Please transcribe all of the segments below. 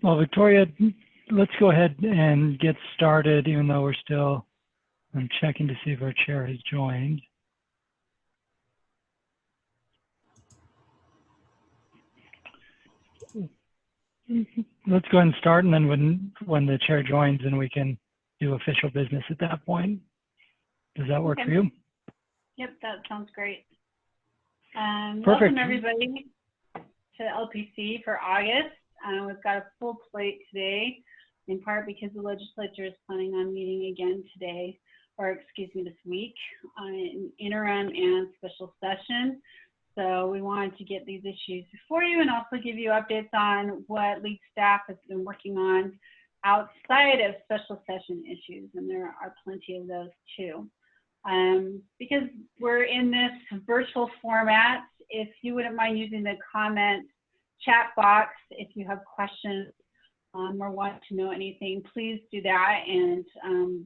Well, Victoria, let's go ahead and get started, even though we're still, I'm checking to see if our chair has joined. Let's go ahead and start, and then when the chair joins, then we can do official business at that point. Does that work for you? Yep, that sounds great. Perfect. Welcome everybody to LPC for August. We've got a full plate today, in part because the legislature is planning on meeting again today, or excuse me, this week, on an interim and special session. So we wanted to get these issues before you and also give you updates on what lead staff has been working on outside of special session issues, and there are plenty of those too. Because we're in this virtual format, if you wouldn't mind using the comment chat box, if you have questions or want to know anything, please do that, and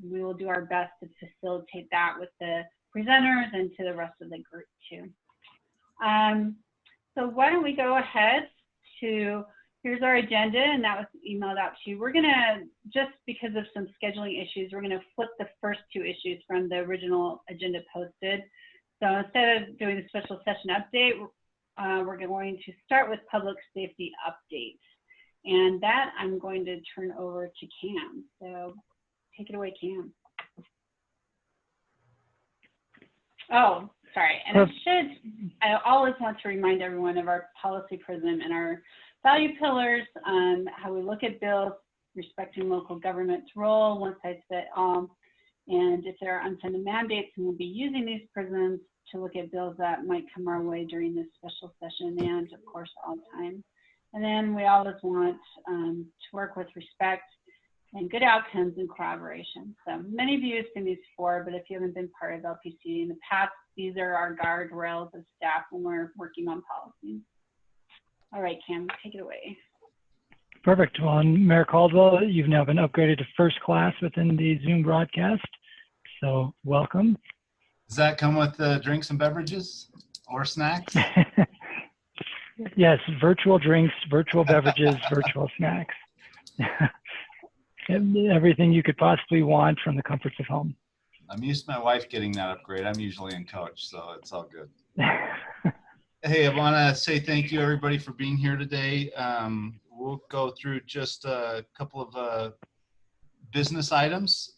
we will do our best to facilitate that with the presenters and to the rest of the group too. So why don't we go ahead to, here's our agenda, and that was emailed out to you. We're gonna, just because of some scheduling issues, we're gonna flip the first two issues from the original agenda posted. So instead of doing the special session update, we're going to start with public safety updates. And that I'm going to turn over to Cam. So take it away, Cam. Oh, sorry. And I always want to remind everyone of our policy prism and our value pillars, how we look at bills, respecting local government's role, one size fits all. And if there are unfunded mandates, and we'll be using these prisms to look at bills that might come our way during this special session and, of course, all time. And then we always want to work with respect and good outcomes and collaboration. So many of you have seen these before, but if you haven't been part of LPC in the past, these are our guardrails of staff when we're working on policies. All right, Cam, take it away. Perfect. Well, and Mayor Caldwell, you've now been upgraded to first class within the Zoom broadcast. So welcome. Does that come with drinks and beverages or snacks? Yes, virtual drinks, virtual beverages, virtual snacks. Everything you could possibly want from the comforts of home. I'm used to my wife getting that upgrade. I'm usually in coach, so it's all good. Hey, I want to say thank you, everybody, for being here today. We'll go through just a couple of business items,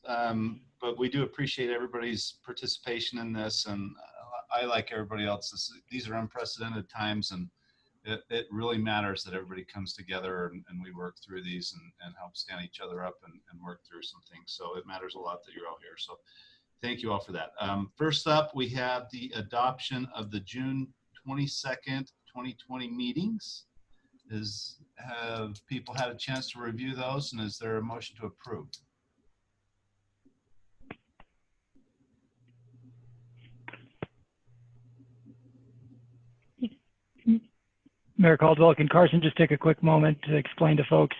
but we do appreciate everybody's participation in this, and I, like everybody else, these are unprecedented times, and it really matters that everybody comes together and we work through these and help stand each other up and work through some things. So it matters a lot that you're all here. So thank you all for that. First up, we have the adoption of the June 22nd, 2020 meetings. Have people had a chance to review those, and is there a motion to approve? Mayor Caldwell, can Carson just take a quick moment to explain to folks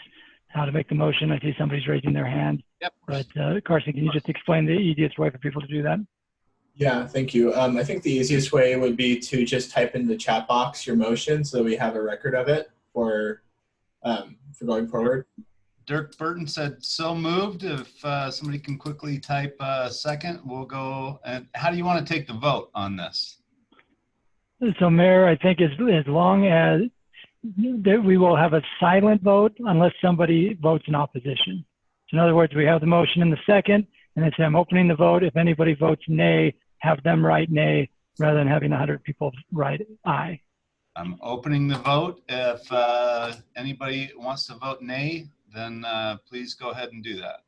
how to make the motion? I see somebody's raising their hand. Yep. But Carson, can you just explain the easiest way for people to do that? Yeah, thank you. I think the easiest way would be to just type in the chat box your motion so we have a record of it for going forward. Dirk Burton said, so moved. If somebody can quickly type second, we'll go. And how do you want to take the vote on this? So, Mayor, I think as long as we will have a silent vote unless somebody votes in opposition. So in other words, we have the motion in the second, and then say I'm opening the vote. If anybody votes nay, have them write nay rather than having 100 people write aye. I'm opening the vote. If anybody wants to vote nay, then please go ahead and do that.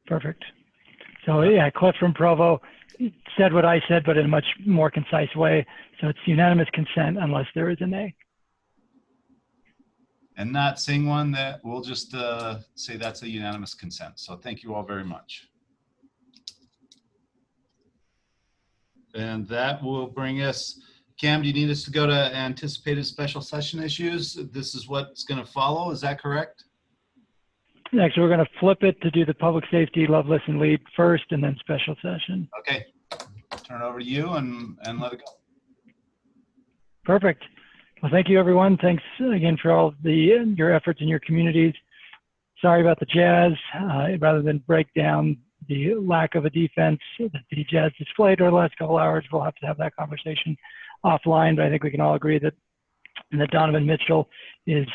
Perfect. So yeah, Cliff from Provo said what I said, but in a much more concise way. So it's unanimous consent unless there is a nay. And not seeing one, that we'll just say that's a unanimous consent. So thank you all very much. And that will bring us, Cam, do you need us to go to anticipated special session issues? This is what's going to follow. Is that correct? Next, we're going to flip it to do the public safety, love, listen, lead first, and then special session. Okay. turn it over to you and let it go. Perfect. Well, thank you, everyone. Thanks again for all of your efforts in your communities. Sorry about the Jazz. Rather than break down the lack of a defense that the Jazz displayed over the last couple hours, we'll have to have that conversation offline. But I think we can all agree that Donovan Mitchell is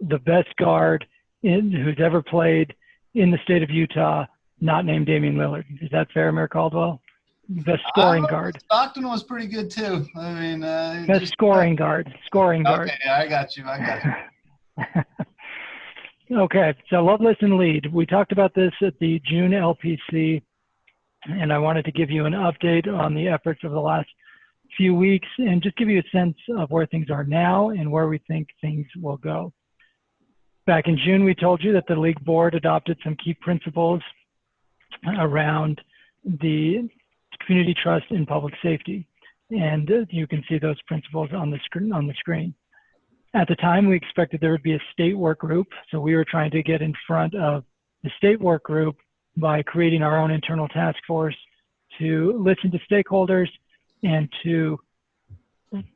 the best guard who's ever played in the state of Utah, not named Damian Lillard. Is that fair, Mayor Caldwell? Best scoring guard. Stockton was pretty good too. I mean, best scoring guard. Scoring guard. Okay, I got you. Okay, so love, listen, lead. We talked about this at the June LPC, and I wanted to give you an update on the efforts of the last few weeks and just give you a sense of where things are now and where we think things will go. Back in June, we told you that the league board adopted some key principles around the community trust in public safety. And you can see those principles on the screen. At the time, we expected there would be a state work group. So we were trying to get in front of the state work group by creating our own internal task force to listen to stakeholders and to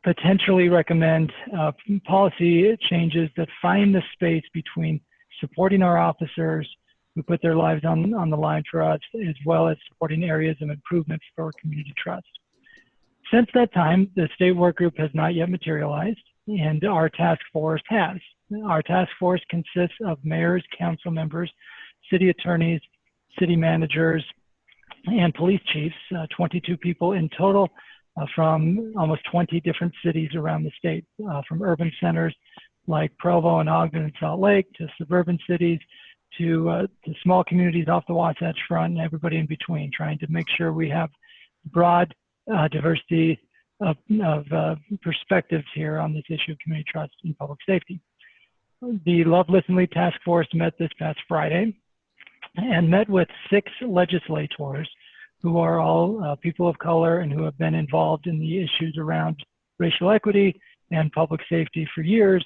potentially recommend policy changes that find the space between supporting our officers who put their lives on the line for us, as well as supporting areas of improvement for community trust. Since that time, the state work group has not yet materialized, and our task force has. Our task force consists of mayors, council members, city attorneys, city managers, and police chiefs, 22 people in total from almost 20 different cities around the state, from urban centers like Provo and Ogden and Salt Lake to suburban cities to small communities off the Wasatch Front and everybody in between, trying to make sure we have broad diversity of perspectives here on this issue of community trust and public safety. The Love, Listen, Lead Task Force met this past Friday and met with 6 legislators who are all people of color and who have been involved in the issues around racial equity and public safety for years,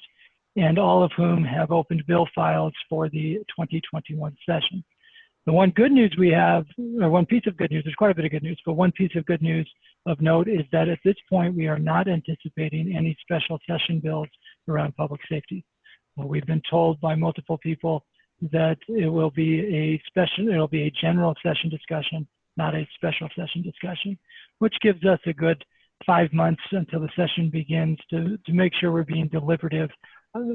and all of whom have opened bill files for the 2021 session. The one good news we have, or one piece of good news, there's quite a bit of good news, but one piece of good news of note is that at this point, we are not anticipating any special session bills around public safety. Well, we've been told by multiple people that it will be a general session discussion, not a special session discussion, which gives us a good 5 months until the session begins to make sure we're being deliberative,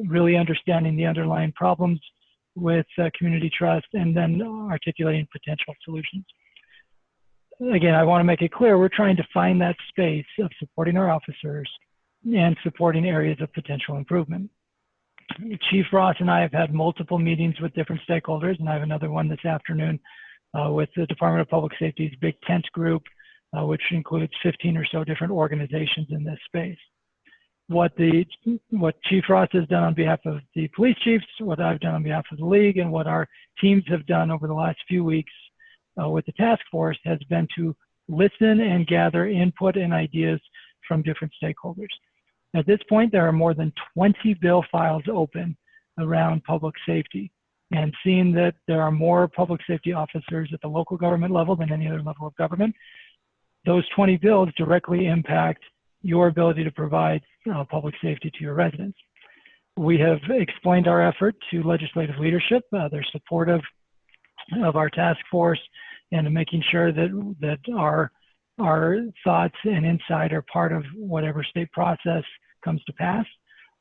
really understanding the underlying problems with community trust and then articulating potential solutions. Again, I want to make it clear, we're trying to find that space of supporting our officers and supporting areas of potential improvement. Chief Ross and I have had multiple meetings with different stakeholders, and I have another one this afternoon with the Department of Public Safety's Big Tent Group, which includes 15 or so different organizations in this space. What Chief Ross has done on behalf of the police chiefs, what I've done on behalf of the league, and what our teams have done over the last few weeks with the task force has been to listen and gather input and ideas from different stakeholders. At this point, there are more than 20 bill files open around public safety, and seeing that there are more public safety officers at the local government level than any other level of government, those 20 bills directly impact your ability to provide public safety to your residents. We have explained our effort to legislative leadership. They're supportive of our task force and making sure that our thoughts and insight are part of whatever state process comes to pass.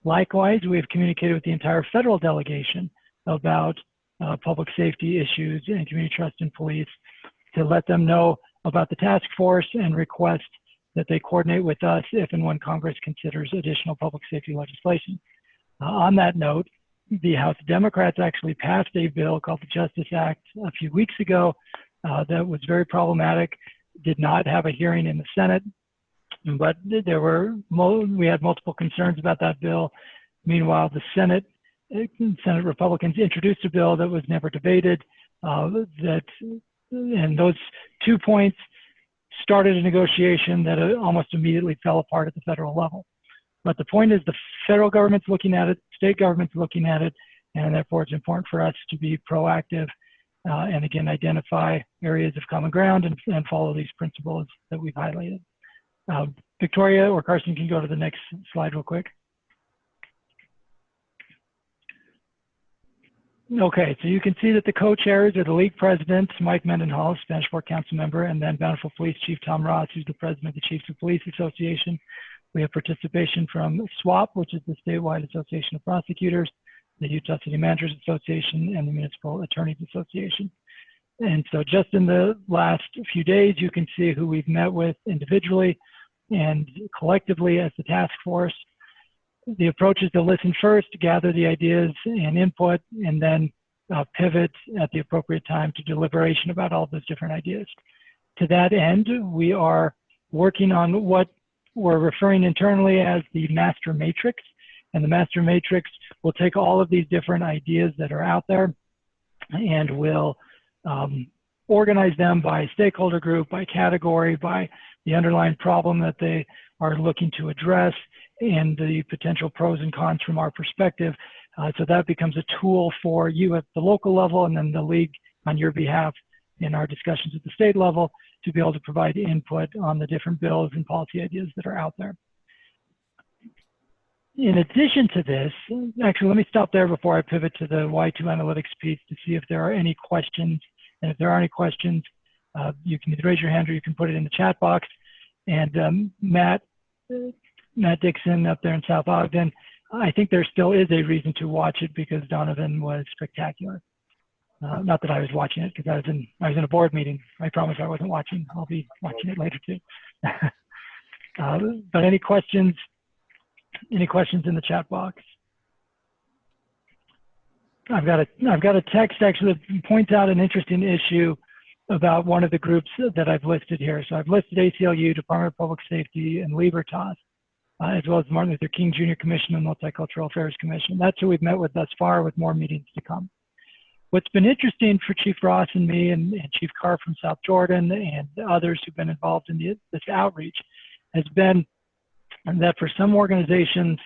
Likewise, we have communicated with the entire federal delegation about public safety issues and community trust in police to let them know about the task force and request that they coordinate with us if and when Congress considers additional public safety legislation. On that note, the House Democrats actually passed a bill called the Justice Act a few weeks ago that was very problematic, did not have a hearing in the Senate, but we had multiple concerns about that bill. Meanwhile, the Senate Republicans introduced a bill that was never debated, and those 2 points started a negotiation that almost immediately fell apart at the federal level. But the point is the federal government's looking at it, state government's looking at it, and therefore it's important for us to be proactive and again, identify areas of common ground and follow these principles that we've highlighted. Victoria or Carson can go to the next slide real quick. Okay, so you can see that the co-chairs are the league president, Mike Mendenhall, Spanish Fork Council member, and then Bountiful Police Chief Tom Ross, who's the president of the Chiefs of Police Association. We have participation from SWAP, which is the Statewide Association of Prosecutors, the Utah City Managers Association, and the Municipal Attorneys Association. And so just in the last few days, you can see who we've met with individually and collectively as the task force. The approach is to listen first, gather the ideas and input, and then pivot at the appropriate time to deliberation about all those different ideas. To that end, we are working on what we're referring internally as the master matrix. And the master matrix will take all of these different ideas that are out there and will organize them by stakeholder group, by category, by the underlying problem that they are looking to address, and the potential pros and cons from our perspective. So that becomes a tool for you at the local level, and then the league on your behalf in our discussions at the state level to be able to provide input on the different bills and policy ideas that are out there. In addition to this, actually, let me stop there before I pivot to the Y2 analytics piece to see if there are any questions. And if there are any questions, you can either raise your hand or you can put it in the chat box. And Matt Dixon up there in South Ogden, I think there still is a reason to watch it because Donovan was spectacular. Not that I was watching it because I was in a board meeting. I promise I wasn't watching. I'll be watching it later too. But any questions? Any questions in the chat box? I've got a text actually that points out an interesting issue about one of the groups that I've listed here. So I've listed ACLU, Department of Public Safety, and Libertas, as well as the Martin Luther King Jr. Commission and Multicultural Affairs Commission. That's who we've met with thus far, with more meetings to come. What's been interesting for Chief Ross and me and Chief Carr from South Jordan and others who've been involved in this outreach has been that for some organizations,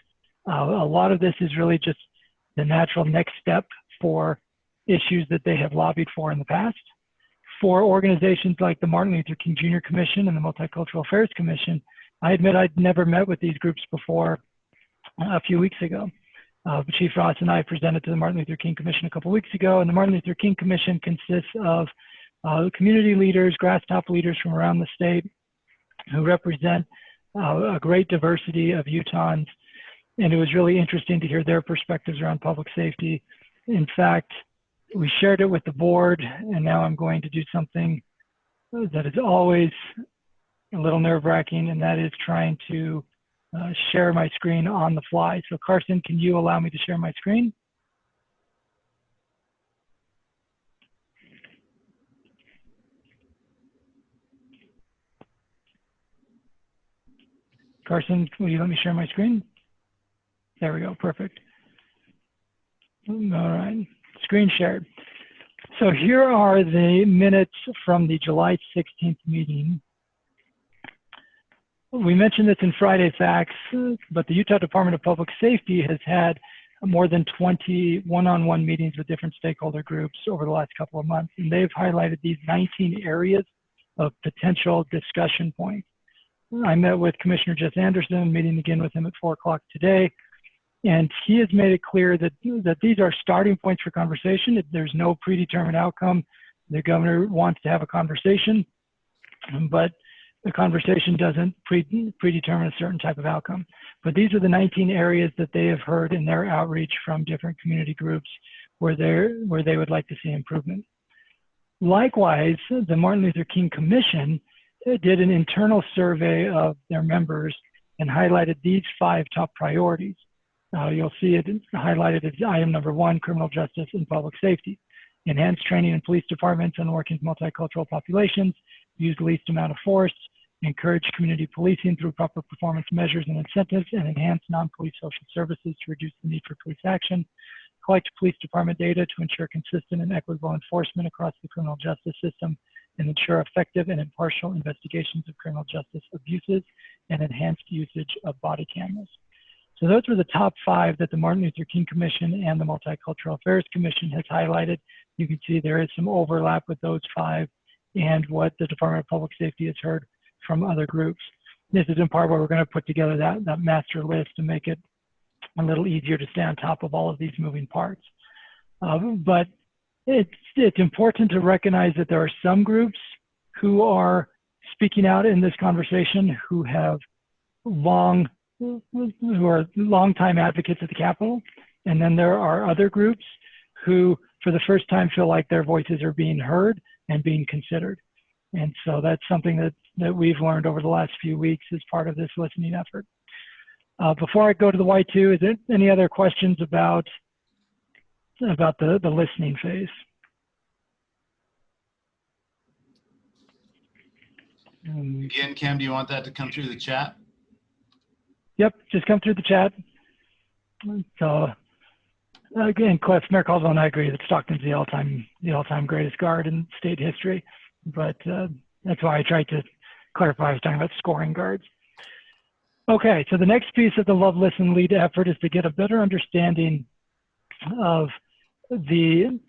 a lot of this is really just the natural next step for issues that they have lobbied for in the past. For organizations like the Martin Luther King Jr. Commission and the Multicultural Affairs Commission, I admit I'd never met with these groups before a few weeks ago. Chief Ross and I presented to the Martin Luther King Commission a couple weeks ago, and the Martin Luther King Commission consists of community leaders, grass top leaders from around the state who represent a great diversity of Utahns, and it was really interesting to hear their perspectives around public safety. In fact, we shared it with the board, and now I'm going to do something that is always a little nerve-wracking, and that is trying to share my screen on the fly. So Carson, can you allow me to share my screen? Carson, will you let me share my screen? There we go, perfect. All right, screen shared. So here are the minutes from the July 16th meeting. We mentioned this in Friday Facts, but the Utah Department of Public Safety has had more than 20 one-on-one meetings with different stakeholder groups over the last couple of months, and they've highlighted these 19 areas of potential discussion points. I met with Commissioner Jess Anderson, meeting again with him at 4 o'clock today, and he has made it clear that these are starting points for conversation. There's no predetermined outcome. The governor wants to have a conversation, but the conversation doesn't predetermine a certain type of outcome. But these are the 19 areas that they have heard in their outreach from different community groups where they would like to see improvement. Likewise, the Martin Luther King Commission did an internal survey of their members and highlighted these 5 top priorities. You'll see it highlighted as item number 1, criminal justice and public safety. Enhance training in police departments on working with multicultural populations, use the least amount of force, encourage community policing through proper performance measures and incentives, and enhance non-police social services to reduce the need for police action. Collect police department data to ensure consistent and equitable enforcement across the criminal justice system, and ensure effective and impartial investigations of criminal justice abuses and enhanced usage of body cameras. So those were the top 5 that the Martin Luther King Commission and the Multicultural Affairs Commission has highlighted. You can see there is some overlap with those 5 and what the Department of Public Safety has heard from other groups. This is in part where we're going to put together that master list to make it a little easier to stay on top of all of these moving parts. But it's important to recognize that there are some groups who are speaking out in this conversation who are longtime advocates at the Capitol, and then there are other groups who, for the first time, feel like their voices are being heard and being considered. And so that's something that we've learned over the last few weeks as part of this listening effort. Before I go to the Y2, is there any other questions about the listening phase? Again, Cam, do you want that to come through the chat? Yep, just come through the chat. So again, Cliff, Mayor Caldwell and I agree that Stockton's the all-time greatest guard in state history, but that's why I tried to clarify I was talking about scoring guards. Okay, so the next piece of the Love, Listen, Lead effort is to get a better understanding of the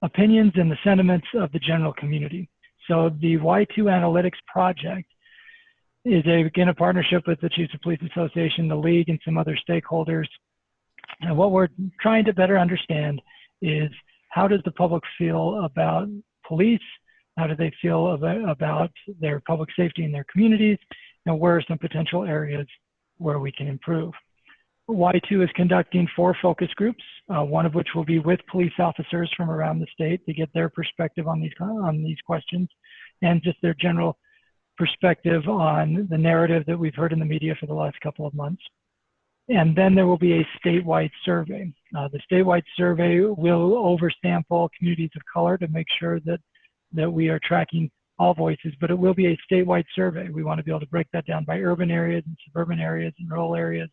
opinions and the sentiments of the general community. So the Y2 Analytics Project is again a partnership with the Chiefs of Police Association, the League, and some other stakeholders. And what we're trying to better understand is, how does the public feel about police? How do they feel about their public safety in their communities? And where are some potential areas where we can improve? Y2 is conducting 4 focus groups, one of which will be with police officers from around the state to get their perspective on these questions, and just their general perspective on the narrative that we've heard in the media for the last couple of months. And then there will be a statewide survey. The statewide survey will oversample communities of color to make sure that we are tracking all voices, but it will be a statewide survey. We want to be able to break that down by urban areas and suburban areas and rural areas,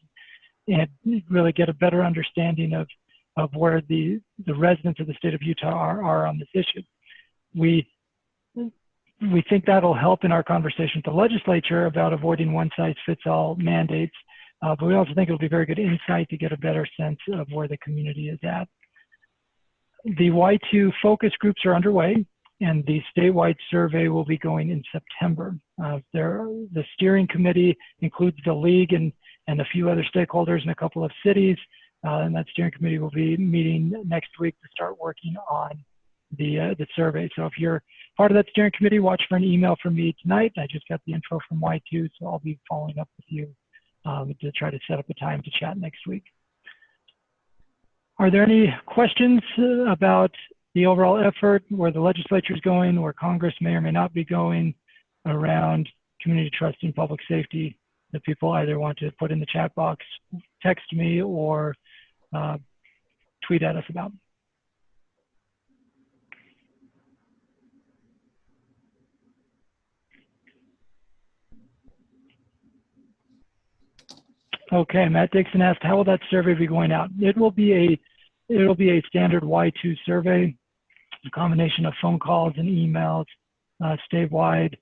and really get a better understanding of where the residents of the state of Utah are on this issue. We think that'll help in our conversation with the legislature about avoiding one-size-fits-all mandates, but we also think it'll be very good insight to get a better sense of where the community is at. The Y2 focus groups are underway, and the statewide survey will be going in September. The steering committee includes the League and a few other stakeholders in a couple of cities, and that steering committee will be meeting next week to start working on the survey. So if you're part of that steering committee, watch for an email from me tonight. I just got the info from Y2, so I'll be following up with you to try to set up a time to chat next week. Are there any questions about the overall effort, where the legislature is going, where Congress may or may not be going around community trust and public safety, that people either want to put in the chat box, text me, or tweet at us about? Okay, Matt Dixon asked, how will that survey be going out? It will be a standard Y2 survey, a combination of phone calls and emails, statewide.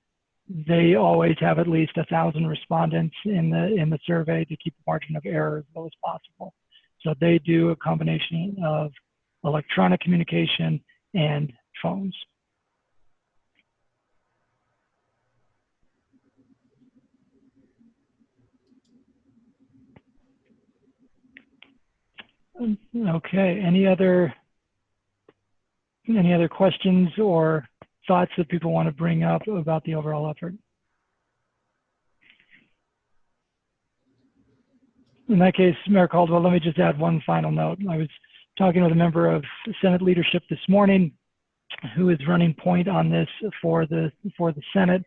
They always have at least 1,000 respondents in the survey to keep the margin of error as low as possible. So they do a combination of electronic communication and phones. Okay, any other questions or thoughts that people want to bring up about the overall effort? In that case, Mayor Caldwell, let me just add one final note. I was talking with a member of Senate leadership this morning who is running point on this for the Senate,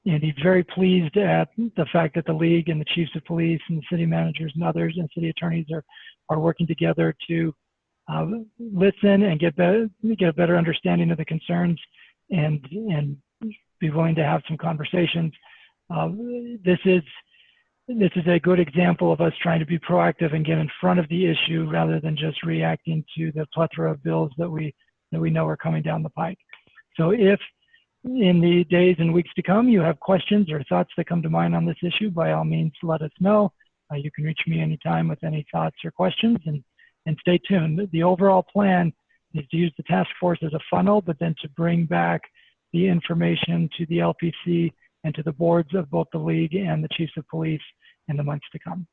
and he's very pleased at the fact that the League and the chiefs of police and the city managers and others and city attorneys are working together to listen and get a better understanding of the concerns and be willing to have some conversations. This is a good example of us trying to be proactive and get in front of the issue rather than just reacting to the plethora of bills that we know are coming down the pike. So if in the days and weeks to come, you have questions or thoughts that come to mind on this issue, by all means, let us know. You can reach me anytime with any thoughts or questions, and stay tuned. The overall plan is to use the task force as a funnel, but then to bring back the information to the LPC and to the boards of both the league and the chiefs of police in the months to come.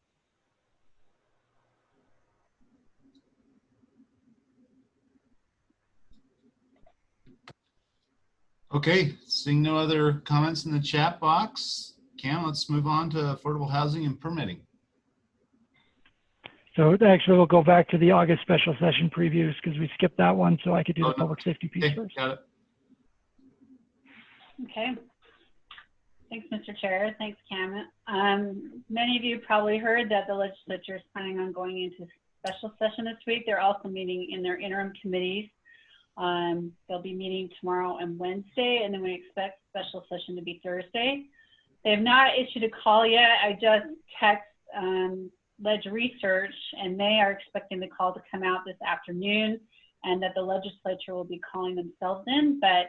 Okay, seeing no other comments in the chat box, Cam, let's move on to affordable housing and permitting. So actually, we'll go back to the August special session previews because we skipped that one, so I could do the no. public safety piece Okay, first. got it. Okay. Thanks, Mr. Chair. Thanks, Cam. Many of you probably heard that the legislature is planning on going into special session this week. They're also meeting in their interim committees. They'll be meeting tomorrow and Wednesday, and then we expect special session to be Thursday. They have not issued a call yet. I just text Ledge Research, and they are expecting the call to come out this afternoon, and that the legislature will be calling themselves in, but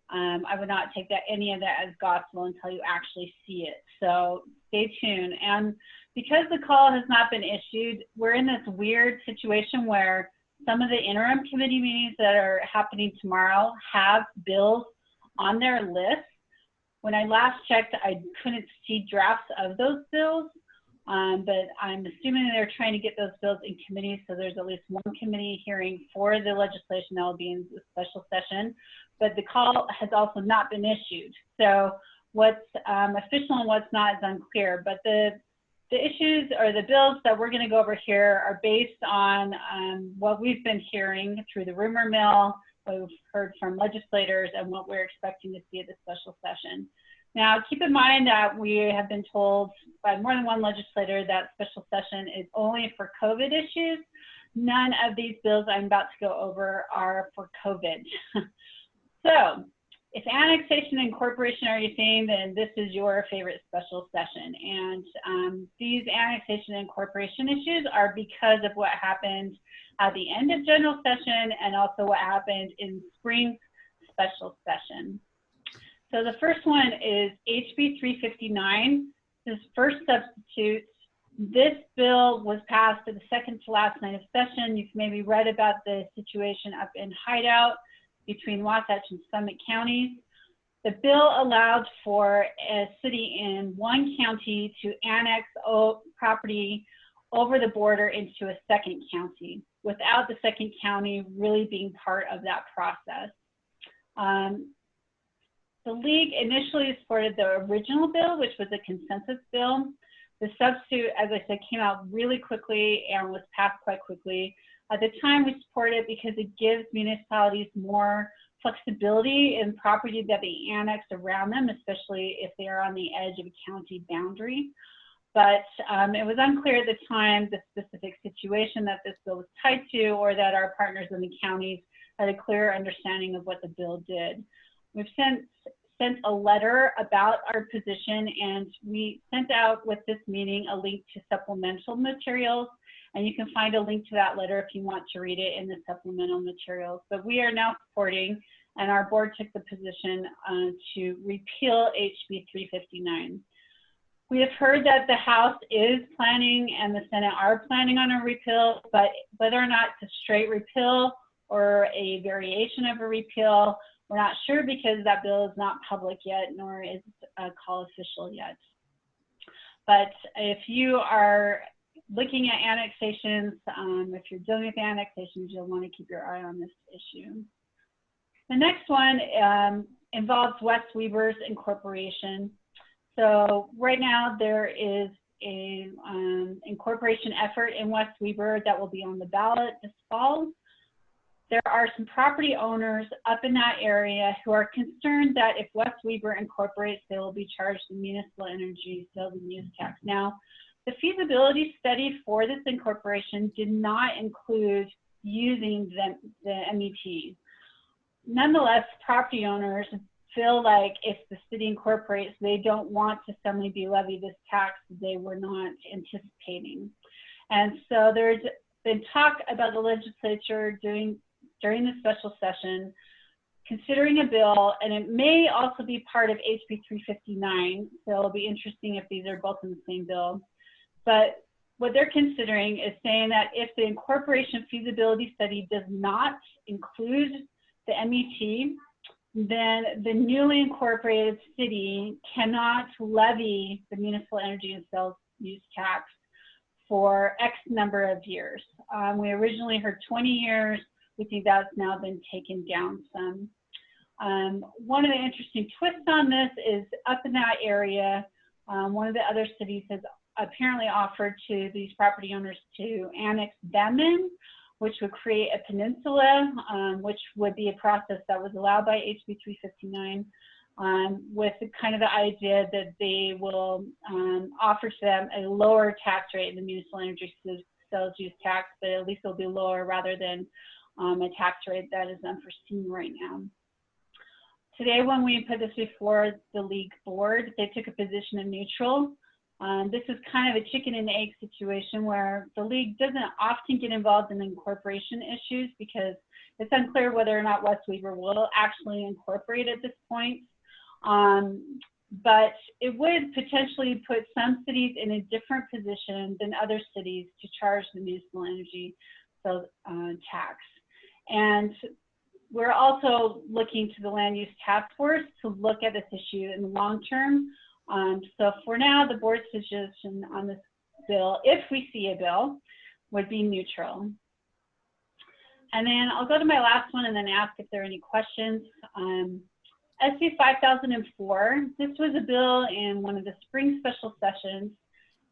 I would not take any of that as gospel until you actually see it. So stay tuned. And because the call has not been issued, we're in this weird situation where some of the interim committee meetings that are happening tomorrow have bills on their list. When I last checked, I couldn't see drafts of those bills, but I'm assuming they're trying to get those bills in committee, so there's at least one committee hearing for the legislation that will be in the special session, but the call has also not been issued. So what's official and what's not is unclear, but the issues or the bills that we're going to go over here are based on what we've been hearing through the rumor mill, what we've heard from legislators, and what we're expecting to see at the special session. Now, keep in mind that we have been told by more than one legislator that special session is only for COVID issues. None of these bills I'm about to go over are for COVID. So, if annexation and incorporation are your theme, then this is your favorite special session. And these annexation and incorporation issues are because of what happened at the end of general session and also what happened in spring special session. So the first one is HB 359. This first substitute. This bill was passed at the second to last night of session. You've maybe read about the situation up in Hideout between Wasatch and Summit counties. The bill allowed for a city in one county to annex property over the border into a second county without the second county really being part of that process. The league initially supported the original bill, which was a consensus bill. The substitute, as I said, came out really quickly and was passed quite quickly. At the time, we supported it because it gives municipalities more flexibility in property that they annex around them, especially if they are on the edge of a county boundary. But it was unclear at the time the specific situation that this bill was tied to, or that our partners in the counties had a clear understanding of what the bill did. We've sent a letter about our position, and we sent out with this meeting a link to supplemental materials, and you can find a link to that letter if you want to read it in the supplemental materials. But we are now supporting, and our board took the position to repeal HB 359. We have heard that the House is planning and the Senate are planning on a repeal, but whether or not it's a straight repeal or a variation of a repeal, we're not sure because that bill is not public yet, nor is it call official yet. But if you are looking at annexations, if you're dealing with annexations, you'll want to keep your eye on this issue. The next one involves West Weber's incorporation. So right now there is a incorporation effort in West Weber that will be on the ballot this fall. There are some property owners up in that area who are concerned that if West Weber incorporates, they will be charged the municipal energy sales and use tax. Now, the feasibility study for this incorporation did not include using the MET. Nonetheless, property owners feel like if the city incorporates, they don't want to suddenly be levied this tax they were not anticipating. And so there's been talk about the legislature during the special session considering a bill, and it may also be part of HB 359, so it'll be interesting if these are both in the same bill. But what they're considering is saying that if the incorporation feasibility study does not include the MET, then the newly incorporated city cannot levy the municipal energy and sales use tax for X number of years. We originally heard 20 years. We think that's now been taken down some. One of the interesting twists on this is up in that area, one of the other cities has apparently offered to these property owners to annex them in, which would create a peninsula, which would be a process that was allowed by HB 359, with kind of the idea that they will offer to them a lower tax rate in the municipal energy sales use tax, but at least it'll be lower rather than a tax rate that is unforeseen right now. Today, when we put this before the league board, they took a position of neutral. This is kind of a chicken and egg situation where the league doesn't often get involved in incorporation issues because it's unclear whether or not West Weaver will actually incorporate at this point. But it would potentially put some cities in a different position than other cities to charge the municipal energy sales tax. And we're also looking to the land use task force to look at this issue in the long term. So for now, the board's position on this bill, if we see a bill, would be neutral. And then I'll go to my last one and then ask if there are any questions. SB 5004, this was a bill in one of the spring special sessions,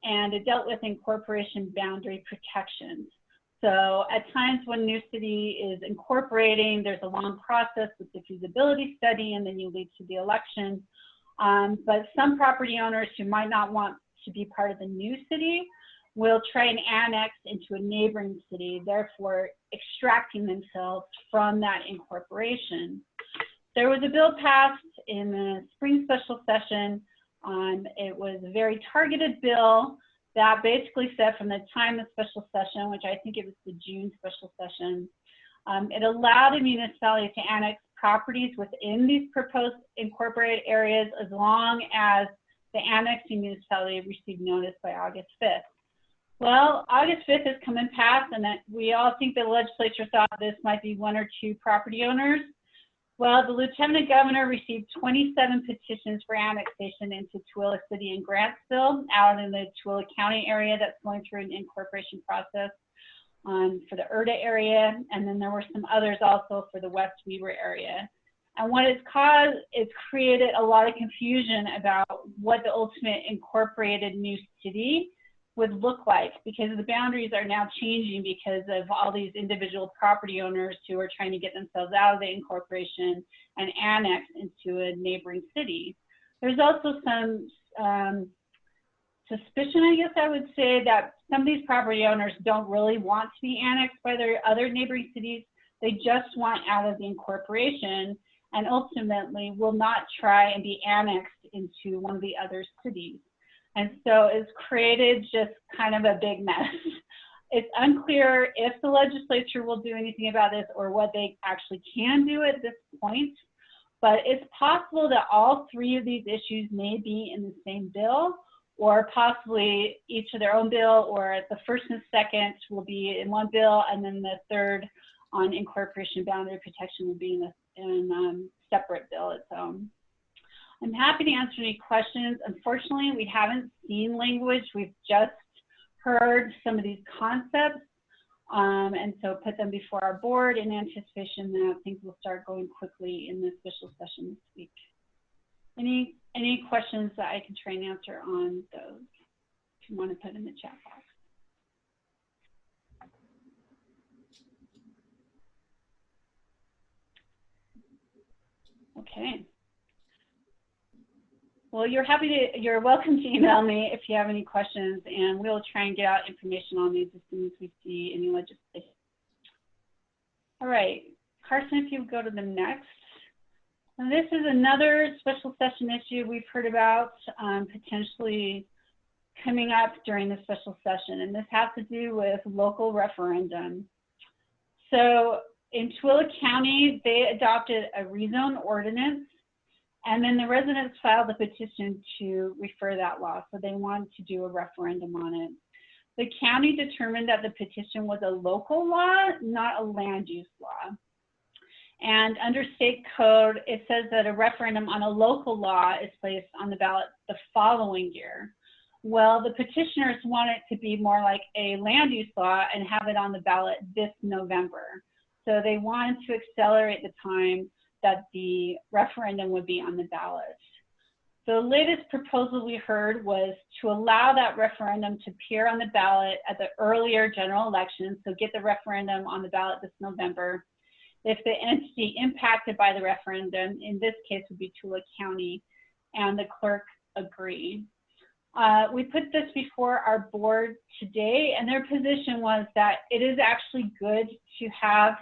and it dealt with incorporation boundary protections. So at times when a new city is incorporating, there's a long process with the feasibility study, and then you lead to the election. But some property owners who might not want to be part of the new city will try and annex into a neighboring city, therefore extracting themselves from that incorporation. There was a bill passed in the spring special session. It was a very targeted bill that basically said from the time of the special session, which I think it was the June special session, it allowed a municipality to annex properties within these proposed incorporated areas as long as the annexing municipality received notice by August 5th. Well, August 5th has come and passed, and that we all think the legislature thought this might be one or two property owners. Well, the Lieutenant Governor received 27 petitions for annexation into Tooele City and Grantsville out in the Tooele County area that's going through an incorporation process for the Erda area, and then there were some others also for the West Weaver area. And what it's caused, it's created a lot of confusion about what the ultimate incorporated new city would look like, because the boundaries are now changing because of all these individual property owners who are trying to get themselves out of the incorporation and annex into a neighboring city. There's also some suspicion, I guess I would say, that some of these property owners don't really want to be annexed by their other neighboring cities. They just want out of the incorporation and ultimately will not try and be annexed into one of the other cities. And so it's created just kind of a big mess. It's unclear if the legislature will do anything about this or what they actually can do at this point, but it's possible that all three of these issues may be in the same bill, or possibly each of their own bill, or the first and second will be in one bill, and then the third on incorporation boundary protection will be in a separate bill its own. I'm happy to answer any questions. Unfortunately, we haven't seen language. We've just heard some of these concepts, and so put them before our board in anticipation that things will start going quickly in the special session this week. Any questions that I can try and answer on those, if you want to put in the chat box. Okay. Well, you're welcome to email me if you have any questions, and we'll try and get out information on these as soon as we see any legislation. All right, Carson, if you would go to the next. And this is another special session issue we've heard about potentially coming up during the special session, and this has to do with local referendum. So in Tooele County, they adopted a rezone ordinance, and then the residents filed a petition to refer that law. So they wanted to do a referendum on it. The county determined that the petition was a local law, not a land use law. And under state code, it says that a referendum on a local law is placed on the ballot the following year. Well, the petitioners want it to be more like a land use law and have it on the ballot this November. So they wanted to accelerate the time that the referendum would be on the ballot. The latest proposal we heard was to allow that referendum to appear on the ballot at the earlier general election, so get the referendum on the ballot this November. If the entity impacted by the referendum, in this case would be Tooele County, and the clerk agreed. We put this before our board today, and their position was that it is actually good to have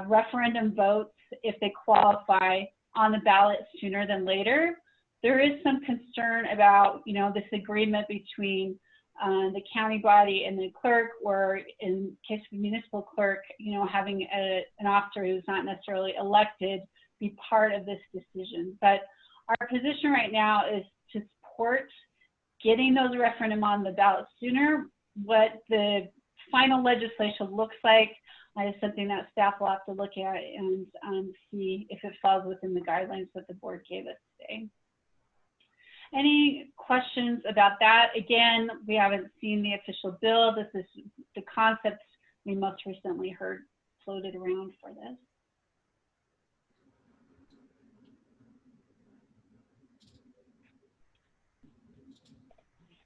referendum votes if they qualify on the ballot sooner than later. There is some concern about, this agreement between the county body and the clerk, or in case of a municipal clerk, having an officer who's not necessarily elected be part of this decision. But our position right now is to support getting those referendum on the ballot sooner. What the final legislation looks like is something that staff will have to look at and see if it falls within the guidelines that the board gave us today. Any questions about that? Again, we haven't seen the official bill. This is the concepts we most recently heard floated around for this.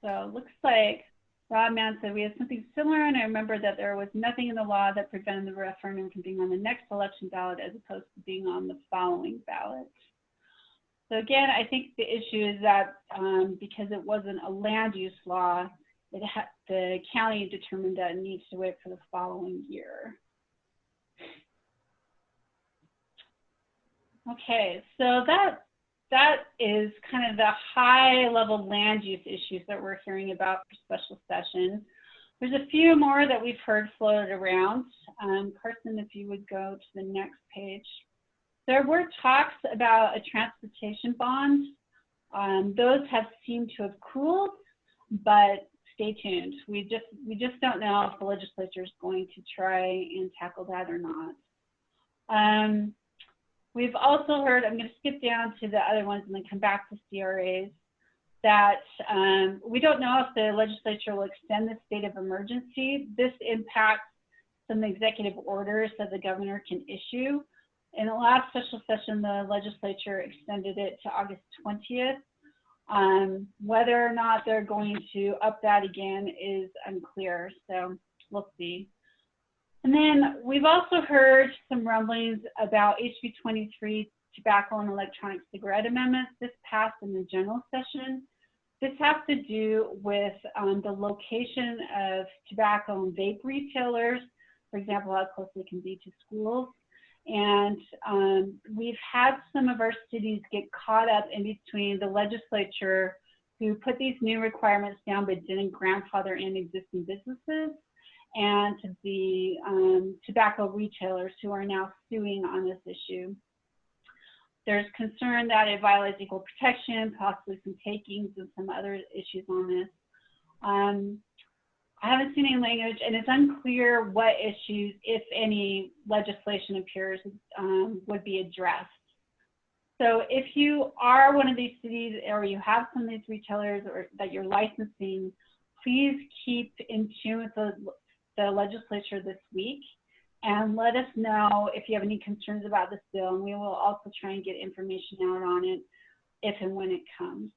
So it looks like Rob Mann said we have something similar, and I remember that there was nothing in the law that prevented the referendum from being on the next election ballot as opposed to being on the following ballot. So again, I think the issue is that because it wasn't a land use law, the county determined that it needs to wait for the following year. Okay, so that is kind of the high level land use issues that we're hearing about for special session. There's a few more that we've heard floated around. Carson, if you would go to the next page. There were talks about a transportation bond. Those have seemed to have cooled, but stay tuned. We just don't know if the legislature is going to try and tackle that or not. We've also heard, I'm going to skip down to the other ones and then come back to CRAs, that we don't know if the legislature will extend the state of emergency. This impacts some executive orders that the governor can issue. In the last special session, the legislature extended it to August 20th. Whether or not they're going to up that again is unclear, so we'll see. And then we've also heard some rumblings about HB 23 tobacco and electronic cigarette amendments. This passed in the general session. This has to do with the location of tobacco and vape retailers, for example, how close they can be to schools. And we've had some of our cities get caught up in between the legislature who put these new requirements down but didn't grandfather in existing businesses, and to the tobacco retailers who are now suing on this issue. There's concern that it violates equal protection, possibly some takings and some other issues on this. I haven't seen any language, and it's unclear what issues, if any, legislation appears would be addressed. So if you are one of these cities or you have some of these retailers or that you're licensing, please keep in tune with the legislature this week and let us know if you have any concerns about this bill, and we will also try and get information out on it if and when it comes.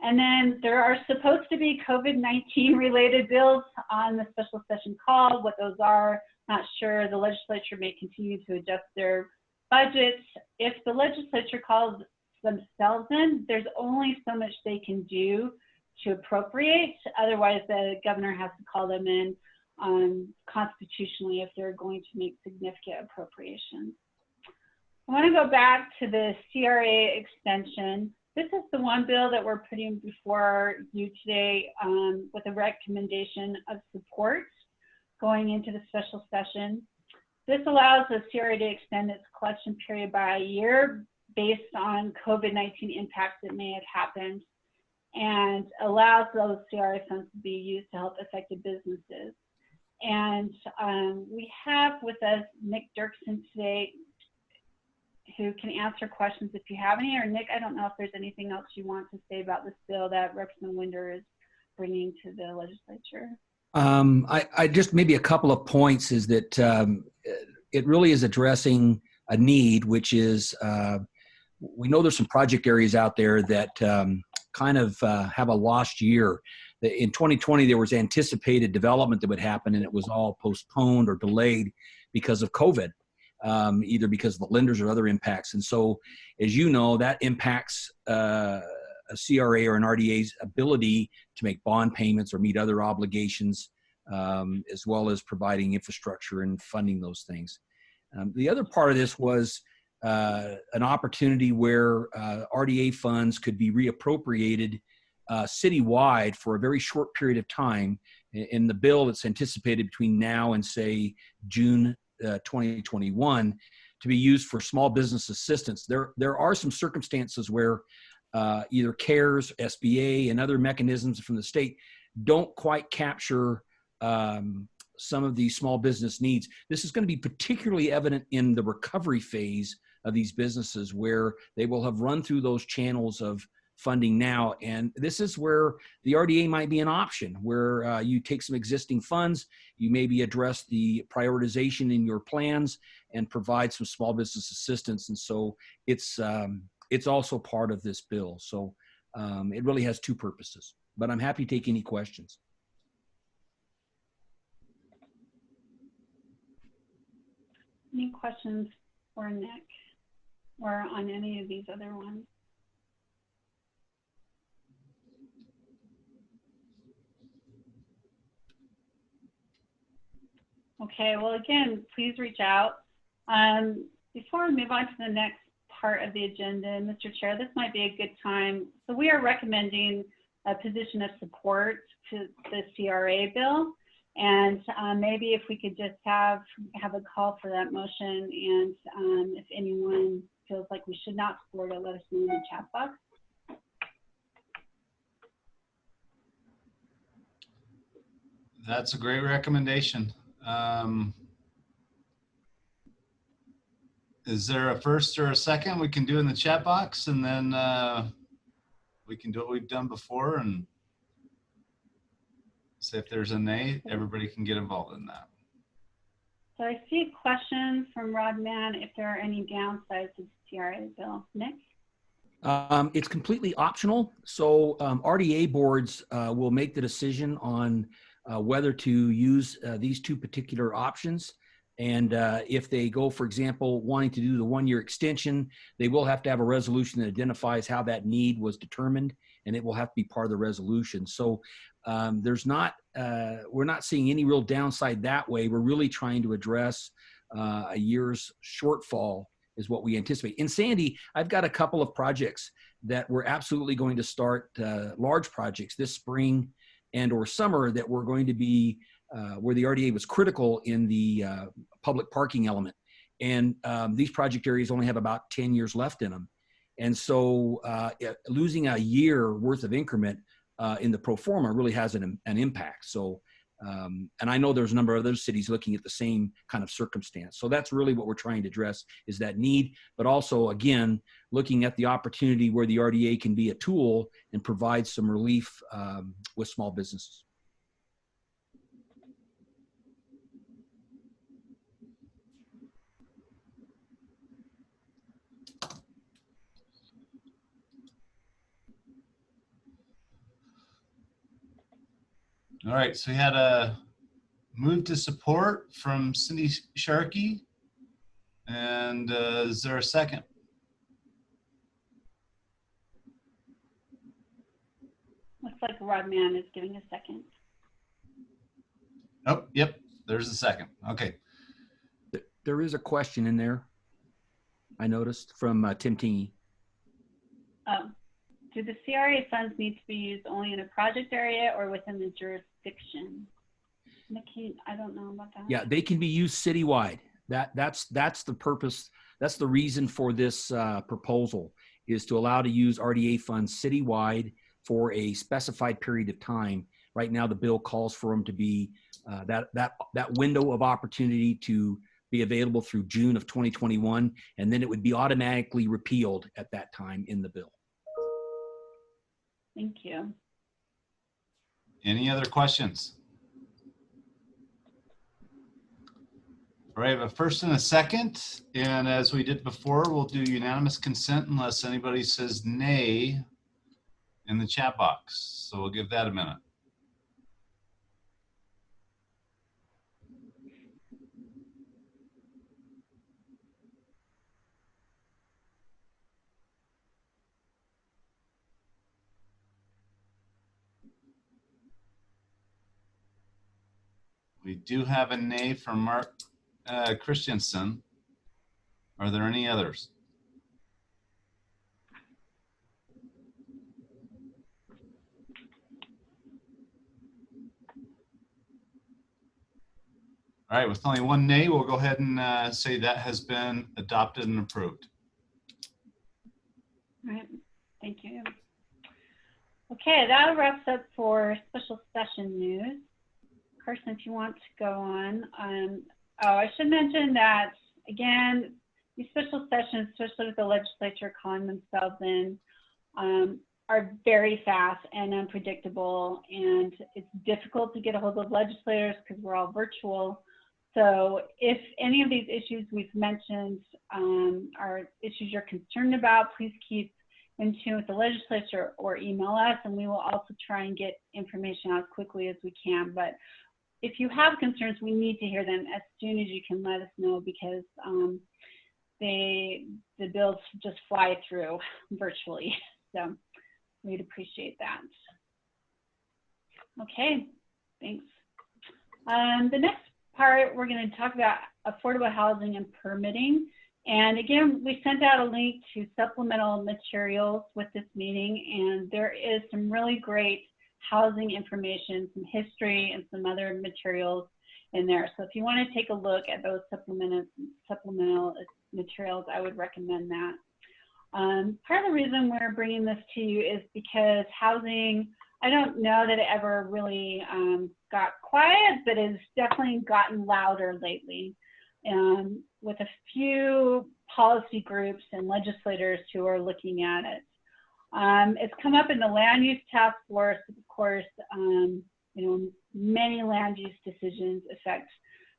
And then there are supposed to be COVID-19 related bills on the special session call. What those are, not sure. The legislature may continue to adjust their budgets. If the legislature calls themselves in, there's only so much they can do to appropriate. Otherwise, the governor has to call them in constitutionally if they're going to make significant appropriations. I want to go back to the CRA extension. This is the one bill that we're putting before you today with a recommendation of support going into the special session. This allows the CRA to extend its collection period by a year based on COVID-19 impacts that may have happened, and allows those CRA funds to be used to help affected businesses. And we have with us Nick Dirksen today, who can answer questions if you have any. Or Nick, I don't know if there's anything else you want to say about this bill that Representative Winder is bringing to the legislature. I just maybe a couple of points is that it really is addressing a need, which is we know there's some project areas out there that kind of have a lost year. In 2020, there was anticipated development that would happen, and it was all postponed or delayed because of COVID, either because of the lenders or other impacts. And so, as you know, that impacts a CRA or an RDA's ability to make bond payments or meet other obligations, as well as providing infrastructure and funding those things. The other part of this was an opportunity where RDA funds could be reappropriated citywide for a very short period of time. In the bill, it's anticipated between now and, say, June 2021 to be used for small business assistance. There are some circumstances where either CARES, SBA, and other mechanisms from the state don't quite capture some of these small business needs. This is going to be particularly evident in the recovery phase of these businesses, where they will have run through those channels of funding now. And this is where the RDA might be an option, where you take some existing funds, you maybe address the prioritization in your plans and provide some small business assistance. And so it's also part of this bill. So it really has two purposes, but I'm happy to take any questions. Any questions for Nick or on any of these other ones? Okay, well, again, please reach out. Before we move on to the next part of the agenda, Mr. Chair, this might be a good time. So we are recommending a position of support to the CRA bill. And maybe if we could just have a call for that motion, and if anyone feels like we should not support it, let us know in the chat box. That's a great recommendation. Is there a first or a second we can do in the chat box, and then we can do what we've done before and say if there's a nay, everybody can get involved in that. So I see a question from Rod Mann, if there are any downsides to the CRA bill. Nick? It's completely optional. So RDA boards will make the decision on whether to use these two particular options. And if they go, for example, wanting to do the one-year extension, they will have to have a resolution that identifies how that need was determined, and it will have to be part of the resolution. So we're not seeing any real downside that way. We're really trying to address a year's shortfall is what we anticipate. In Sandy, I've got a couple of projects that we're absolutely going to start, large projects this spring and or summer, that we're going to be where the RDA was critical in the public parking element. And these project areas only have about 10 years left in them. And so losing a year worth of increment in the pro forma really has an impact. So, and I know there's a number of other cities looking at the same kind of circumstance. So that's really what we're trying to address, is that need, but also, again, looking at the opportunity where the RDA can be a tool and provide some relief with small businesses. All right, so we had a move to support from Cindy Sharkey. And is there a second? Looks like Rod Mann is giving a second. Oh, yep, there's a second. Okay. There is a question in there, I noticed, from Tim Teague. Oh. Do the CRA funds need to be used only in a project area or within the jurisdiction? Nikki, I don't know about that. Yeah, they can be used citywide. That's the purpose. That's the reason for this proposal, is to allow to use RDA funds citywide for a specified period of time. Right now, the bill calls for them to be that window of opportunity to be available through June of 2021, and then it would be automatically repealed at that time in the bill. Thank you. Any other questions? All right, I have a first and a second, and as we did before, we'll do unanimous consent unless anybody says nay in the chat box. So we'll give that a minute. We do have a nay from Mark Christensen. Are there any others? All right, with only one nay, we'll go ahead and say that has been adopted and approved. All right, thank you. Okay, that wraps up for special session news. Carson, if you want to go on. Oh, I should mention that, again, these special sessions, especially with the legislature calling themselves in, are very fast and unpredictable, and it's difficult to get a hold of legislators because we're all virtual. So if any of these issues we've mentioned are issues you're concerned about, please keep in tune with the legislature or email us, and we will also try and get information out as quickly as we can. But if you have concerns, we need to hear them as soon as you can let us know, because the bills just fly through virtually. So we'd appreciate that. Okay, thanks. The next part, we're going to talk about affordable housing and permitting. And again, we sent out a link to supplemental materials with this meeting, and there is some really great housing information, some history, and some other materials in there. So if you want to take a look at those supplemental materials, I would recommend that. Part of the reason we're bringing this to you is because housing, I don't know that it ever really got quiet, but it's definitely gotten louder lately, with a few policy groups and legislators who are looking at it. It's come up in the land use task force. Of course, you know, many land use decisions affect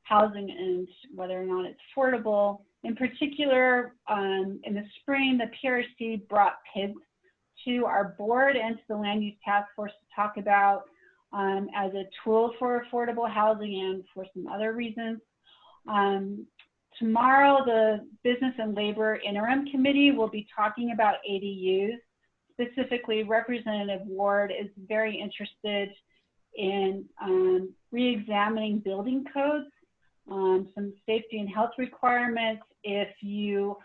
housing and whether or not it's affordable. In particular, in the spring, the PRC brought PIDs to our board and to the land use task force to talk about as a tool for affordable housing and for some other reasons. Tomorrow, the Business and Labor Interim Committee will be talking about ADUs. Specifically, Representative Ward is very interested in re-examining building codes, some safety and health requirements if you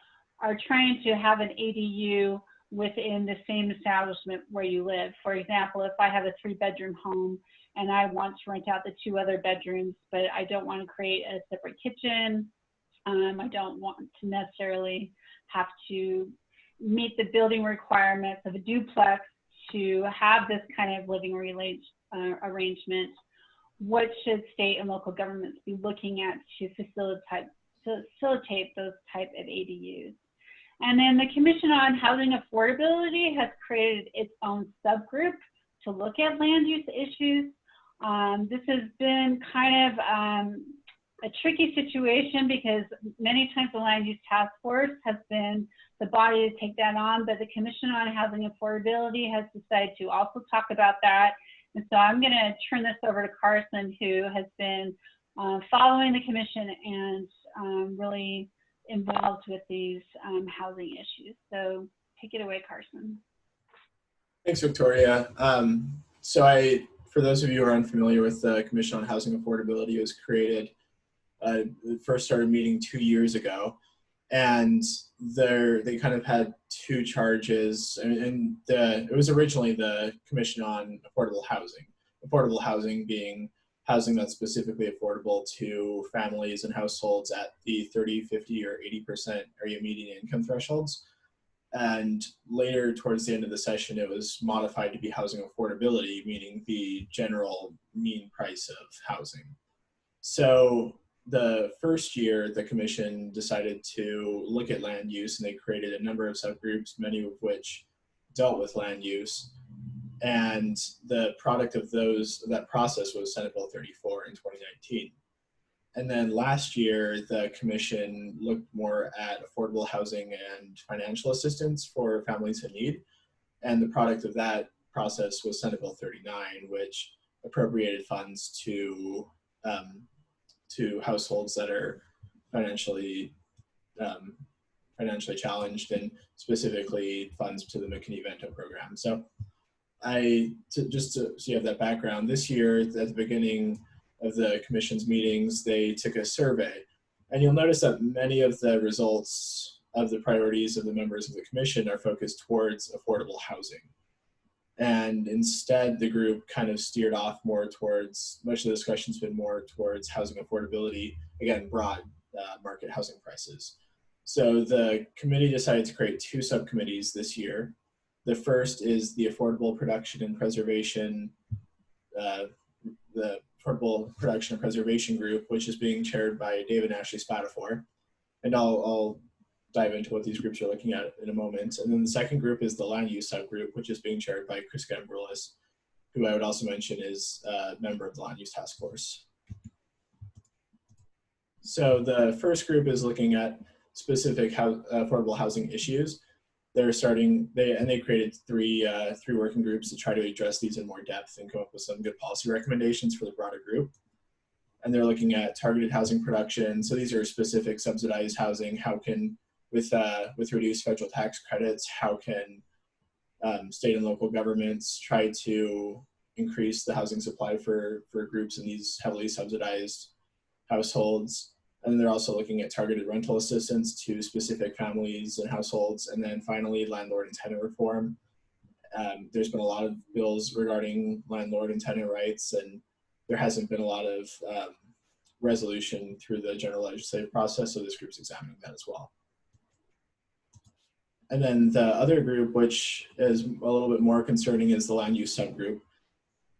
are trying to have an ADU within the same establishment where you live. For example, if I have a 3-bedroom home and I want to rent out the 2 other bedrooms, but I don't want to create a separate kitchen, I don't want to necessarily have to meet the building requirements of a duplex to have this kind of living arrangement, what should state and local governments be looking at to facilitate those type of ADUs? And then the Commission on Housing Affordability has created its own subgroup to look at land use issues. This has been kind of a tricky situation because many times the land use task force has been the body to take that on, but the Commission on Housing Affordability has decided to also talk about that. And so I'm going to turn this over to Carson, who has been following the commission and really involved with these housing issues. So take it away, Carson. Thanks, Victoria. For those of you who are unfamiliar with the Commission on Housing Affordability, it was created, first started meeting 2 years ago. And they kind of had 2 charges, and it was originally the Commission on Affordable Housing being housing that's specifically affordable to families and households at the 30, 50, or 80% area median income thresholds. And later, towards the end of the session, it was modified to be housing affordability, meaning the general mean price of housing. So the first year, the commission decided to look at land use, and they created a number of subgroups, many of which dealt with land use. And the product of that process was Senate Bill 34 in 2019. And then last year, the commission looked more at affordable housing and financial assistance for families in need. And the product of that process was Senate Bill 39, which appropriated funds to households that are financially challenged, and specifically funds to the McKinney-Vento program. So just so you have that background, this year at the beginning of the commission's meetings, they took a survey, and you'll notice that many of the results of the priorities of the members of the commission are focused towards affordable housing. And instead, the group kind of steered off more towards, much of the discussion's been more towards housing affordability, again, broad market housing prices. So the committee decided to create two subcommittees this year. The first is the Affordable Production and Preservation, the Affordable Production and Preservation Group, which is being chaired by David and Ashley Spatafor. And I'll dive into what these groups are looking at in a moment. And then the second group is the Land Use Subgroup, which is being chaired by Chris Gambroulis, who I would also mention is a member of the Land Use Task Force. So the first group is looking at specific affordable housing issues. They created three working groups to try to address these in more depth and come up with some good policy recommendations for the broader group. And they're looking at targeted housing production. So these are specific subsidized housing. How can, with reduced federal tax credits, how can state and local governments try to increase the housing supply for groups in these heavily subsidized households? And they're also looking at targeted rental assistance to specific families and households. And then finally, landlord and tenant reform. There's been a lot of bills regarding landlord and tenant rights, and there hasn't been a lot of resolution through the general legislative process, so this group's examining that as well. And then the other group, which is a little bit more concerning, is the land use subgroup.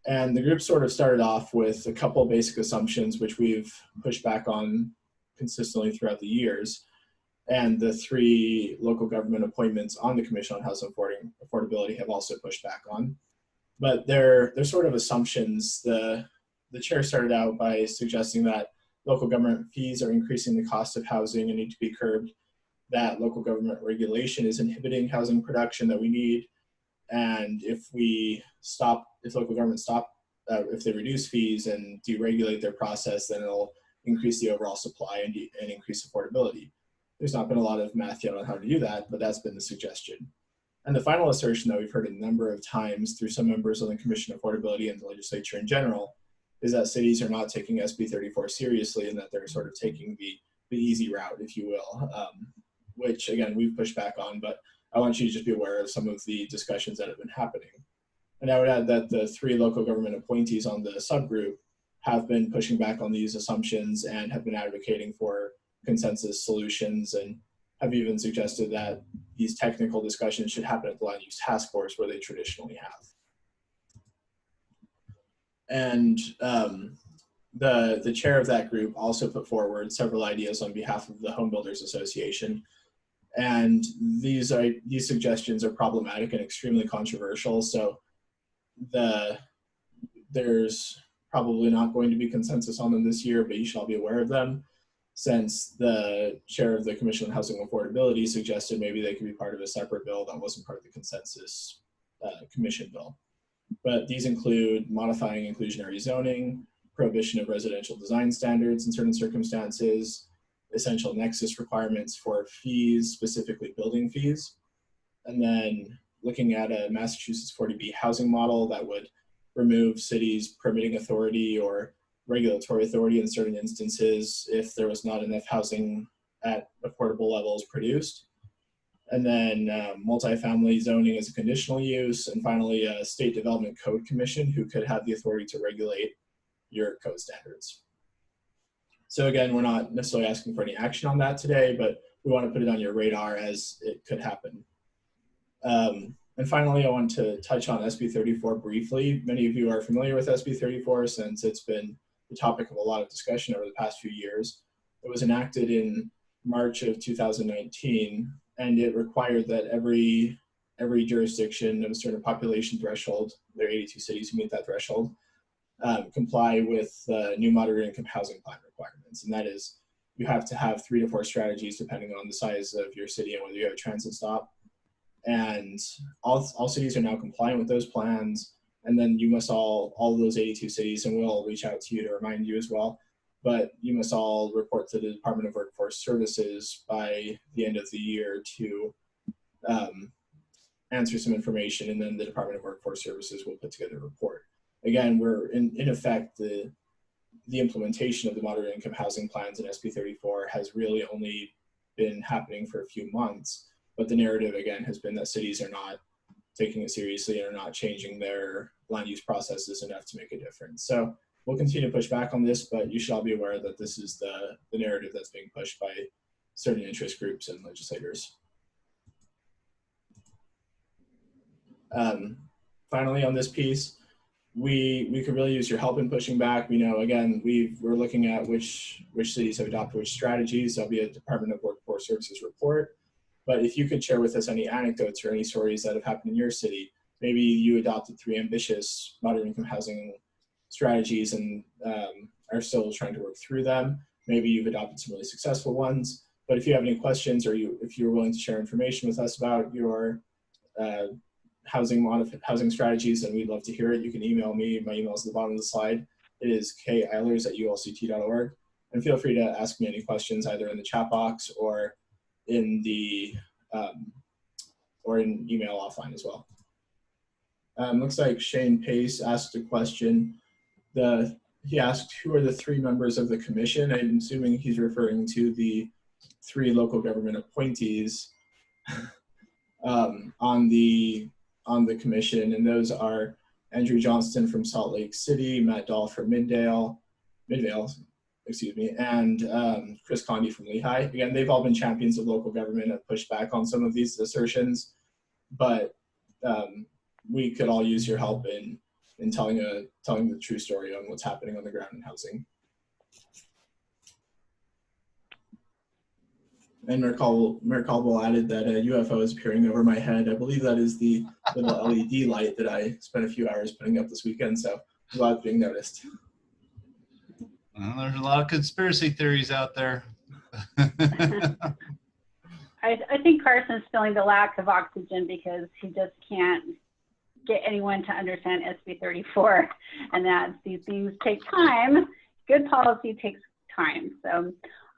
And the group sort of started off with a couple basic assumptions, which we've pushed back on consistently throughout the years. And the three local government appointments on the Commission on Housing Affordability have also pushed back on. But they're sort of assumptions. The chair started out by suggesting that local government fees are increasing the cost of housing and need to be curbed, that local government regulation is inhibiting housing production that we need, and if local governments if they reduce fees and deregulate their process, then it'll increase the overall supply and increase affordability. There's not been a lot of math yet on how to do that, but that's been the suggestion. And the final assertion that we've heard a number of times through some members on the Commission on Affordability and the legislature in general is that cities are not taking SB 34 seriously, and that they're sort of taking the easy route, if you will, which again, we've pushed back on, but I want you to just be aware of some of the discussions that have been happening. And I would add that the three local government appointees on the subgroup have been pushing back on these assumptions and have been advocating for consensus solutions, and have even suggested that these technical discussions should happen at the Land Use Task Force, where they traditionally have. And the chair of that group also put forward several ideas on behalf of the Home Builders Association. And these suggestions are problematic and extremely controversial. So there's probably not going to be consensus on them this year, but you should all be aware of them, since the chair of the Commission on Housing Affordability suggested maybe they could be part of a separate bill that wasn't part of the consensus commission bill. But these include modifying inclusionary zoning, prohibition of residential design standards in certain circumstances, essential nexus requirements for fees, specifically building fees, and then looking at a Massachusetts 40B housing model that would remove cities' permitting authority or regulatory authority in certain instances if there was not enough housing at affordable levels produced. And then multifamily zoning as a conditional use. And finally, a state development code commission who could have the authority to regulate your code standards. So again, we're not necessarily asking for any action on that today, but we want to put it on your radar as it could happen. And finally, I want to touch on SB 34 briefly. Many of you are familiar with SB 34 since it's been the topic of a lot of discussion over the past few years. It was enacted in March of 2019, and it required that every jurisdiction of a certain population threshold, there are 82 cities who meet that threshold, comply with new moderate income housing plan requirements. And that is, you have to have 3 to 4 strategies depending on the size of your city and whether you have a transit stop. And all cities are now compliant with those plans. And then you must all of those 82 cities, and we'll reach out to you to remind you as well, but you must all report to the Department of Workforce Services by the end of the year to answer some information, and then the Department of Workforce Services will put together a report. Again, we're in effect, the implementation of the moderate income housing plans in SB 34 has really only been happening for a few months, but the narrative again has been that cities are not taking it seriously and are not changing their land use processes enough to make a difference. So we'll continue to push back on this, but you should all be aware that this is the narrative that's being pushed by certain interest groups and legislators. Finally, on this piece, we could really use your help in pushing back. We know, again, we're looking at which cities have adopted which strategies. There'll be a Department of Workforce Services report. But if you could share with us any anecdotes or any stories that have happened in your city, maybe you adopted 3 ambitious moderate income housing strategies and are still trying to work through them. Maybe you've adopted some really successful ones. But if you have any questions, or if you're willing to share information with us about your housing strategies, then we'd love to hear it. You can email me. My email is at the bottom of the slide. It is keilers@ulct.org. And feel free to ask me any questions either in the chat box or in the or in email offline as well. Looks like Shane Pace asked a question. He asked, who are the 3 members of the commission? I'm assuming he's referring to the 3 local government appointees on the commission, and those are Andrew Johnston from Salt Lake City, Matt Dahl from Midvale, excuse me, and Chris Condi from Lehigh. Again, they've all been champions of local government, have pushed back on some of these assertions, but we could all use your help in telling the true story on what's happening on the ground in housing. And Mayor Caldwell added that a UFO is appearing over my head. I believe that is the little LED light that I spent a few hours putting up this weekend, so I'm glad it's being noticed. Well, there's a lot of conspiracy theories out there. I think Carson's feeling the lack of oxygen because he just can't get anyone to understand SB 34, and that these things take time. Good policy takes time. So,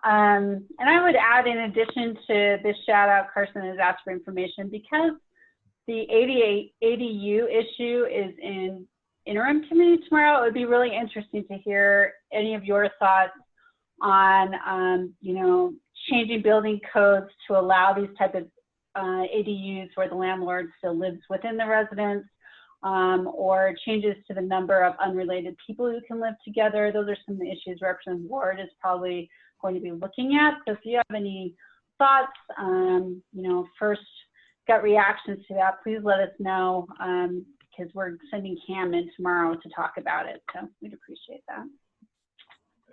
and I would add, in addition to this shout out, Carson has asked for information because the ADU issue is in interim committee tomorrow. It would be really interesting to hear any of your thoughts on, you know, changing building codes to allow these type of ADUs where the landlord still lives within the residence, or changes to the number of unrelated people who can live together. Those are some of the issues Representative Ward is probably going to be looking at. So if you have any thoughts, you know, first gut reactions to that, please let us know, because we're sending Cam in tomorrow to talk about it. So we'd appreciate that.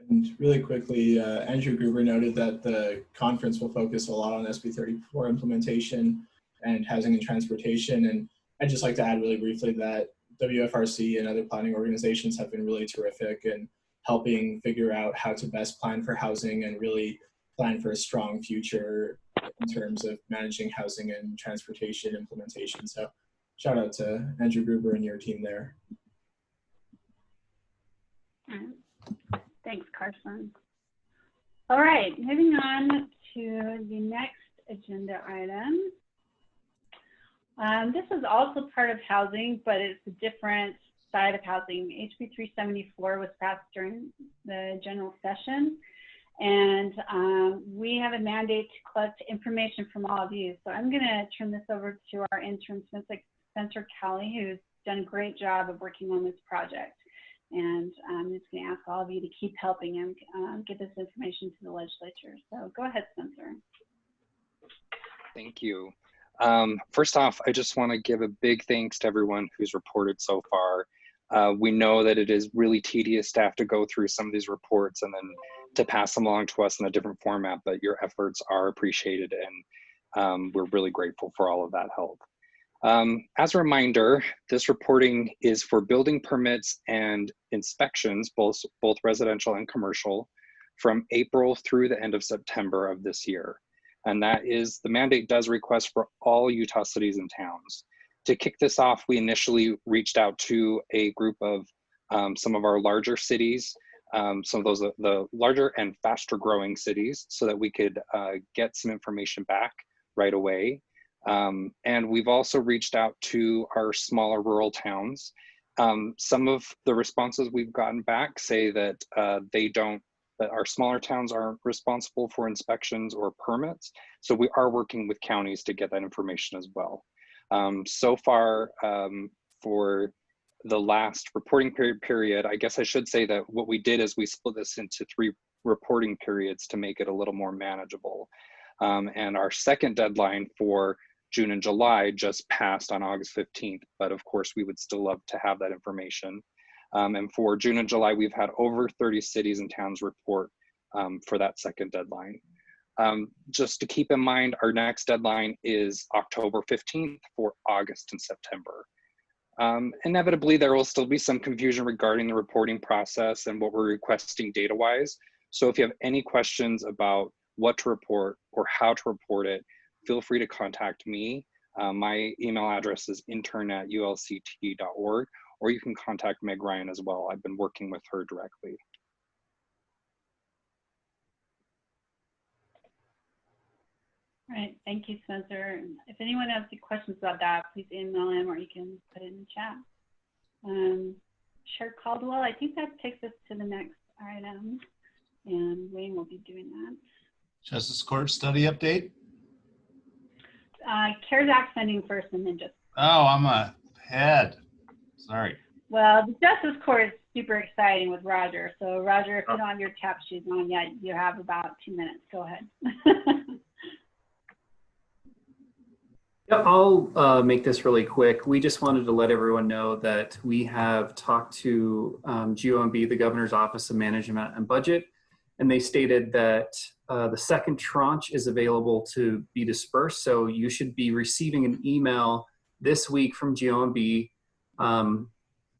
And really quickly, Andrew Gruber noted that the conference will focus a lot on SB 34 implementation and housing and transportation. And I'd just like to add really briefly that WFRC and other planning organizations have been really terrific in helping figure out how to best plan for housing and really plan for a strong future in terms of managing housing and transportation implementation. So shout out to Andrew Gruber and your team there. Thanks, Carson. All right, moving on to the next agenda item. This is also part of housing, but it's a different side of housing. HB 374 was passed during the general session, and we have a mandate to collect information from all of you. So I'm going to turn this over to our intern, Spencer Kelly, who's done a great job of working on this project. And I'm just going to ask all of you to keep helping him get this information to the legislature. So go ahead, Spencer. Thank you. First off, I just want to give a big thanks to everyone who's reported so far. We know that it is really tedious to have to go through some of these reports and then to pass them along to us in a different format, but your efforts are appreciated, and we're really grateful for all of that help. As a reminder, this reporting is for building permits and inspections, both residential and commercial, from April through the end of September of this year. And that is, the mandate does request for all Utah cities and towns. To kick this off, we initially reached out to a group of some of our larger cities, some of those, the larger and faster growing cities, so that we could get some information back right away. And we've also reached out to our smaller rural towns. Some of the responses we've gotten back say that that our smaller towns aren't responsible for inspections or permits. So we are working with counties to get that information as well. So far, for the last reporting period, I guess I should say that what we did is we split this into 3 reporting periods to make it a little more manageable. And our second deadline for June and July just passed on August 15th, but of course we would still love to have that information. And for June and July, we've had over 30 cities and towns report for that second deadline. Just to keep in mind, our next deadline is October 15th for August and September. Inevitably, there will still be some confusion regarding the reporting process and what we're requesting data-wise. So if you have any questions about what to report or how to report it, feel free to contact me. My email address is intern@ulct.org, or you can contact Meg Ryan as well. I've been working with her directly. All right, thank you, Spencer. If anyone has any questions about that, please email him or you can put it in the chat. Chair Caldwell, I think that takes us to the next item, and Wayne will be doing that. Justice Court study update. CARES Act funding first, and then just. Oh, I'm ahead. Sorry. Well, the Justice Court is super exciting with Roger. So Roger, if you don't have your tap shoes on yet, you have about 2 minutes. Go ahead. Yeah, I'll make this really quick. We just wanted to let everyone know that we have talked to GOMB, the Governor's Office of Management and Budget, and they stated that the second tranche is available to be dispersed. So you should be receiving an email this week from GOMB, and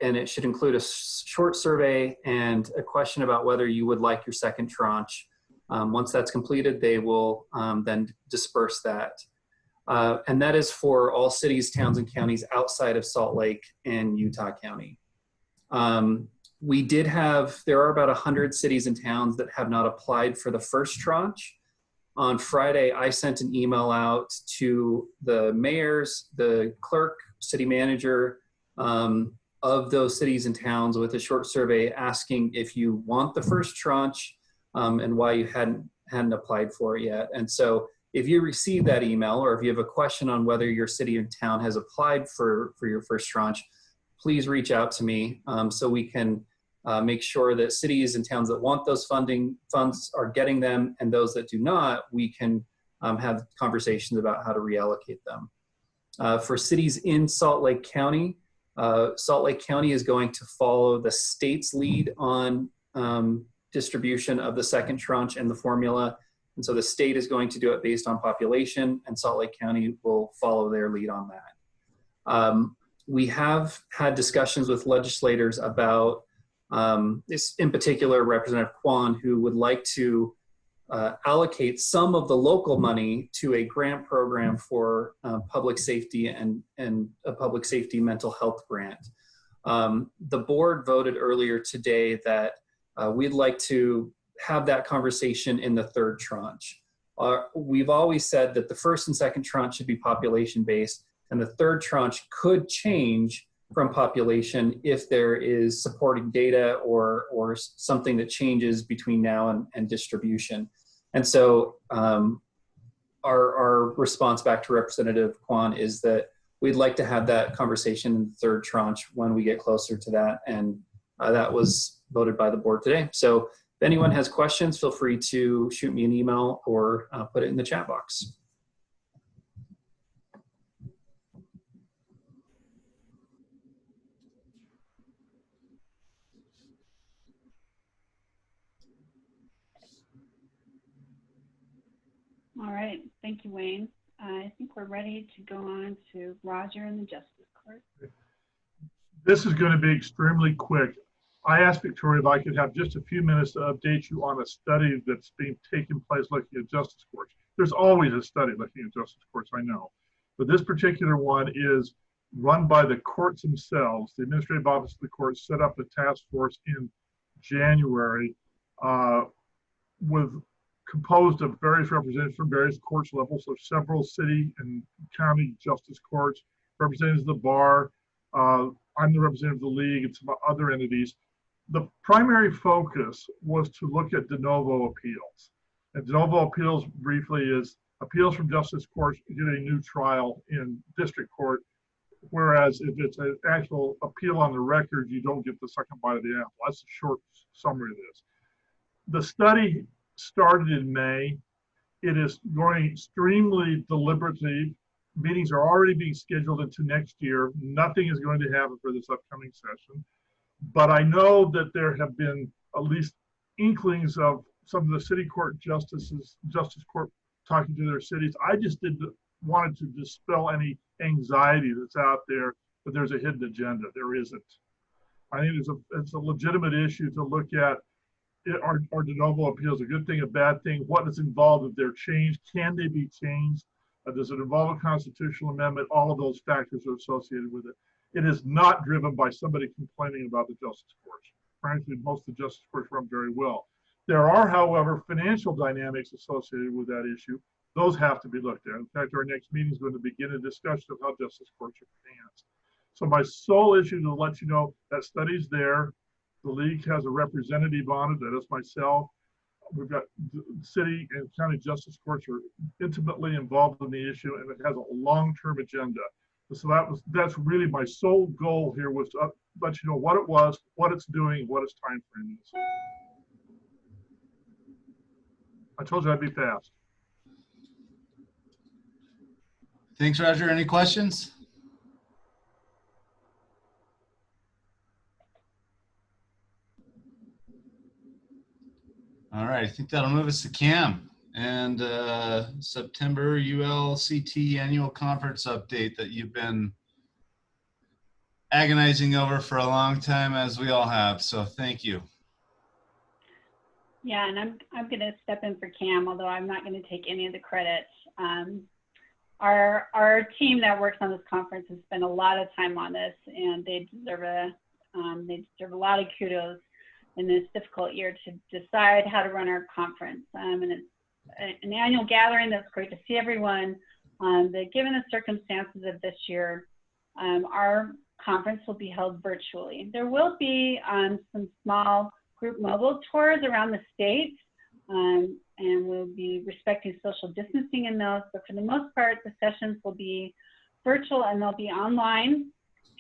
it should include a short survey and a question about whether you would like your second tranche. Once that's completed, they will then disperse that. And that is for all cities, towns, and counties outside of Salt Lake and Utah County. There are about 100 cities and towns that have not applied for the first tranche. On Friday, I sent an email out to the mayors, the clerk, city manager of those cities and towns with a short survey asking if you want the first tranche and why you hadn't applied for it yet. And so if you receive that email, or if you have a question on whether your city or town has applied for your first tranche, please reach out to me so we can make sure that cities and towns that want those funds are getting them, and those that do not, we can have conversations about how to reallocate them. For cities in Salt Lake County is going to follow the state's lead on distribution of the second tranche and the formula. And so the state is going to do it based on population, and Salt Lake County will follow their lead on that. We have had discussions with legislators about this, in particular, Representative Kwan, who would like to allocate some of the local money to a grant program for public safety and a public safety mental health grant. The board voted earlier today that we'd like to have that conversation in the third tranche. We've always said that the first and second tranche should be population-based, and the third tranche could change from population if there is supporting data or something that changes between now and distribution. And so our response back to Representative Kwan is that we'd like to have that conversation in the third tranche when we get closer to that, and that was voted by the board today. So if anyone has questions, feel free to shoot me an email or put it in the chat box. All right, thank you, Wayne. I think we're ready to go on to Roger and the Justice Court. This is going to be extremely quick. I asked Victoria if I could have just a few minutes to update you on a study that's being taken place looking at justice courts. There's always a study looking at justice courts, I know. But this particular one is run by the courts themselves. The Administrative Office of the Courts set up a task force in January composed of various representatives from various courts levels, so several city and county justice courts, representatives of the bar. I'm the representative of the league and some other entities. The primary focus was to look at de novo appeals. And de novo appeals briefly is appeals from justice courts get a new trial in district court, whereas if it's an actual appeal on the record, you don't get the second bite of the apple. That's a short summary of this. The study started in May. It is going extremely deliberately. Meetings are already being scheduled into next year. Nothing is going to happen for this upcoming session. But I know that there have been at least inklings of some of the city court justice court talking to their cities. I just wanted to dispel any anxiety that's out there that there's a hidden agenda. There isn't. I think it's a legitimate issue to look at. Are de novo appeals a good thing, a bad thing? What is involved if they're changed? Can they be changed? Does it involve a constitutional amendment? All of those factors are associated with it. It is not driven by somebody complaining about the justice courts. Frankly, most of the justice courts run very well. There are, however, financial dynamics associated with that issue. Those have to be looked at. In fact, our next meeting is going to begin a discussion of how justice courts are financed. So my sole issue to let you know that study's there. The league has a representative on it, that is myself. We've got the city and county justice courts are intimately involved in the issue, and it has a long-term agenda. So that's really my sole goal here, was to let you know what it was, what it's doing, what its time frame is. I told you I'd be fast. Thanks, Roger. Any questions? All right, I think that'll move us to Cam and September ULCT annual conference update that you've been agonizing over for a long time, as we all have. So thank you. Yeah, and I'm going to step in for Cam, although I'm not going to take any of the credit. Our team that works on this conference has spent a lot of time on this, and they deserve a lot of kudos in this difficult year to decide how to run our conference. And it's an annual gathering that's great to see everyone. But given the circumstances of this year, our conference will be held virtually. There will be some small group mobile tours around the state, and we'll be respecting social distancing in those. But for the most part, the sessions will be virtual and they'll be online.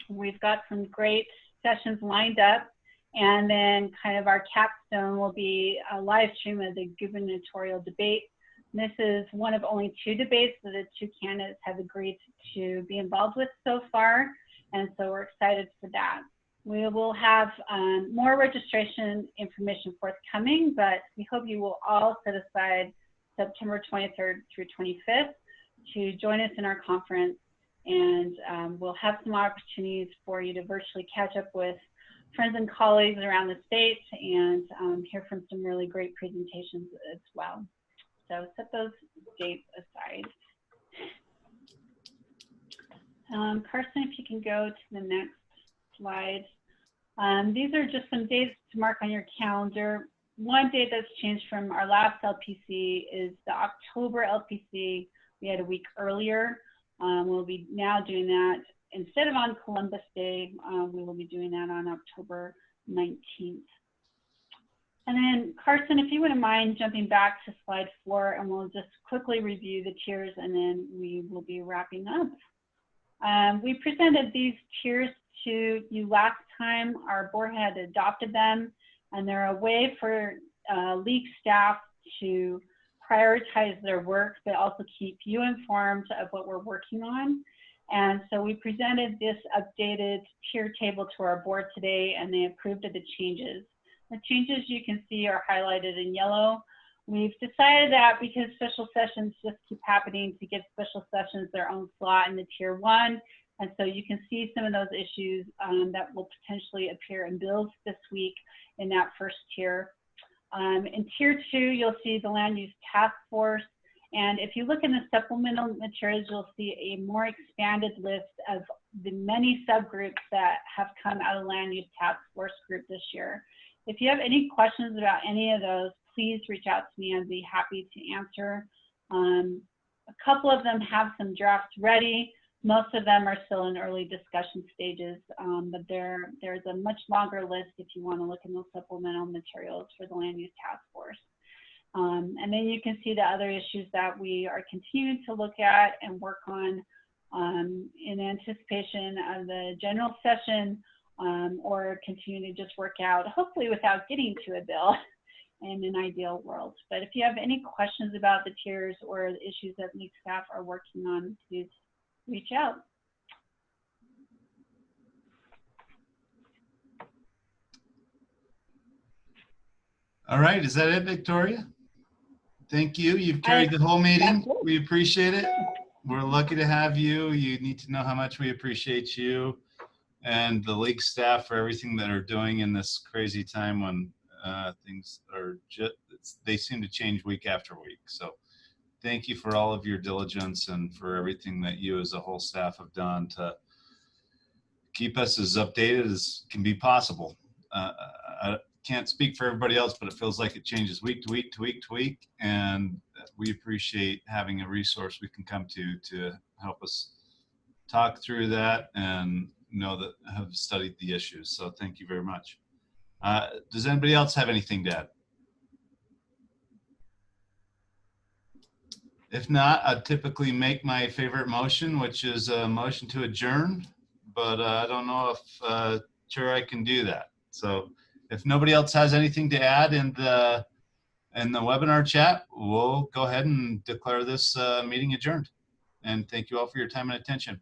We've got some great sessions lined up. And then kind of our capstone will be a live stream of the gubernatorial debate. This is one of only 2 debates that the 2 candidates have agreed to be involved with so far. And so we're excited for that. We will have more registration information forthcoming, but we hope you will all set aside September 23rd through 25th to join us in our conference. And we'll have some opportunities for you to virtually catch up with friends and colleagues around the state and hear from some really great presentations as well. So set those dates aside. Carson, if you can go to the next slide. These are just some dates to mark on your calendar. One date that's changed from our last LPC is the October LPC. We had a week earlier. We'll be now doing that. Instead of on Columbus Day, we will be doing that on October 19th. And then Carson, if you wouldn't mind jumping back to slide 4, and we'll just quickly review the tiers, and then we will be wrapping up. We presented these tiers to you last time. Our board had adopted them, and they're a way for league staff to prioritize their work, but also keep you informed of what we're working on. And so we presented this updated tier table to our board today, and they approved of the changes. The changes you can see are highlighted in yellow. We've decided that because special sessions just keep happening, to give special sessions their own slot in the tier 1. And so you can see some of those issues that will potentially appear in bills this week in that first tier. In tier 2, you'll see the land use task force. And if you look in the supplemental materials, you'll see a more expanded list of the many subgroups that have come out of land use task force group this year. If you have any questions about any of those, please reach out to me. I'd be happy to answer. A couple of them have some drafts ready. Most of them are still in early discussion stages, but there's a much longer list if you want to look in those supplemental materials for the land use task force. And then you can see the other issues that we are continuing to look at and work on in anticipation of the general session, or continue to just work out, hopefully without getting to a bill in an ideal world. But if you have any questions about the tiers or the issues that league staff are working on, please reach out. All right, is that it, Victoria? Thank you. You've carried the whole meeting. We appreciate it. We're lucky to have you. You need to know how much we appreciate you and the league staff for everything that are doing in this crazy time when things are just, they seem to change week after week. So thank you for all of your diligence and for everything that you as a whole staff have done to keep us as updated as can be possible. I can't speak for everybody else, but it feels like it changes week to week to week to week. And we appreciate having a resource we can come to help us talk through that and know that have studied the issues. So thank you very much. Does anybody else have anything to add? If not, I'd typically make my favorite motion, which is a motion to adjourn, but I don't know if sure I can do that. So if nobody else has anything to add in the webinar chat, we'll go ahead and declare this meeting adjourned. And thank you all for your time and attention.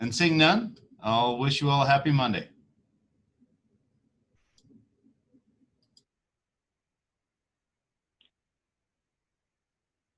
And seeing none, I'll wish you all a happy Monday.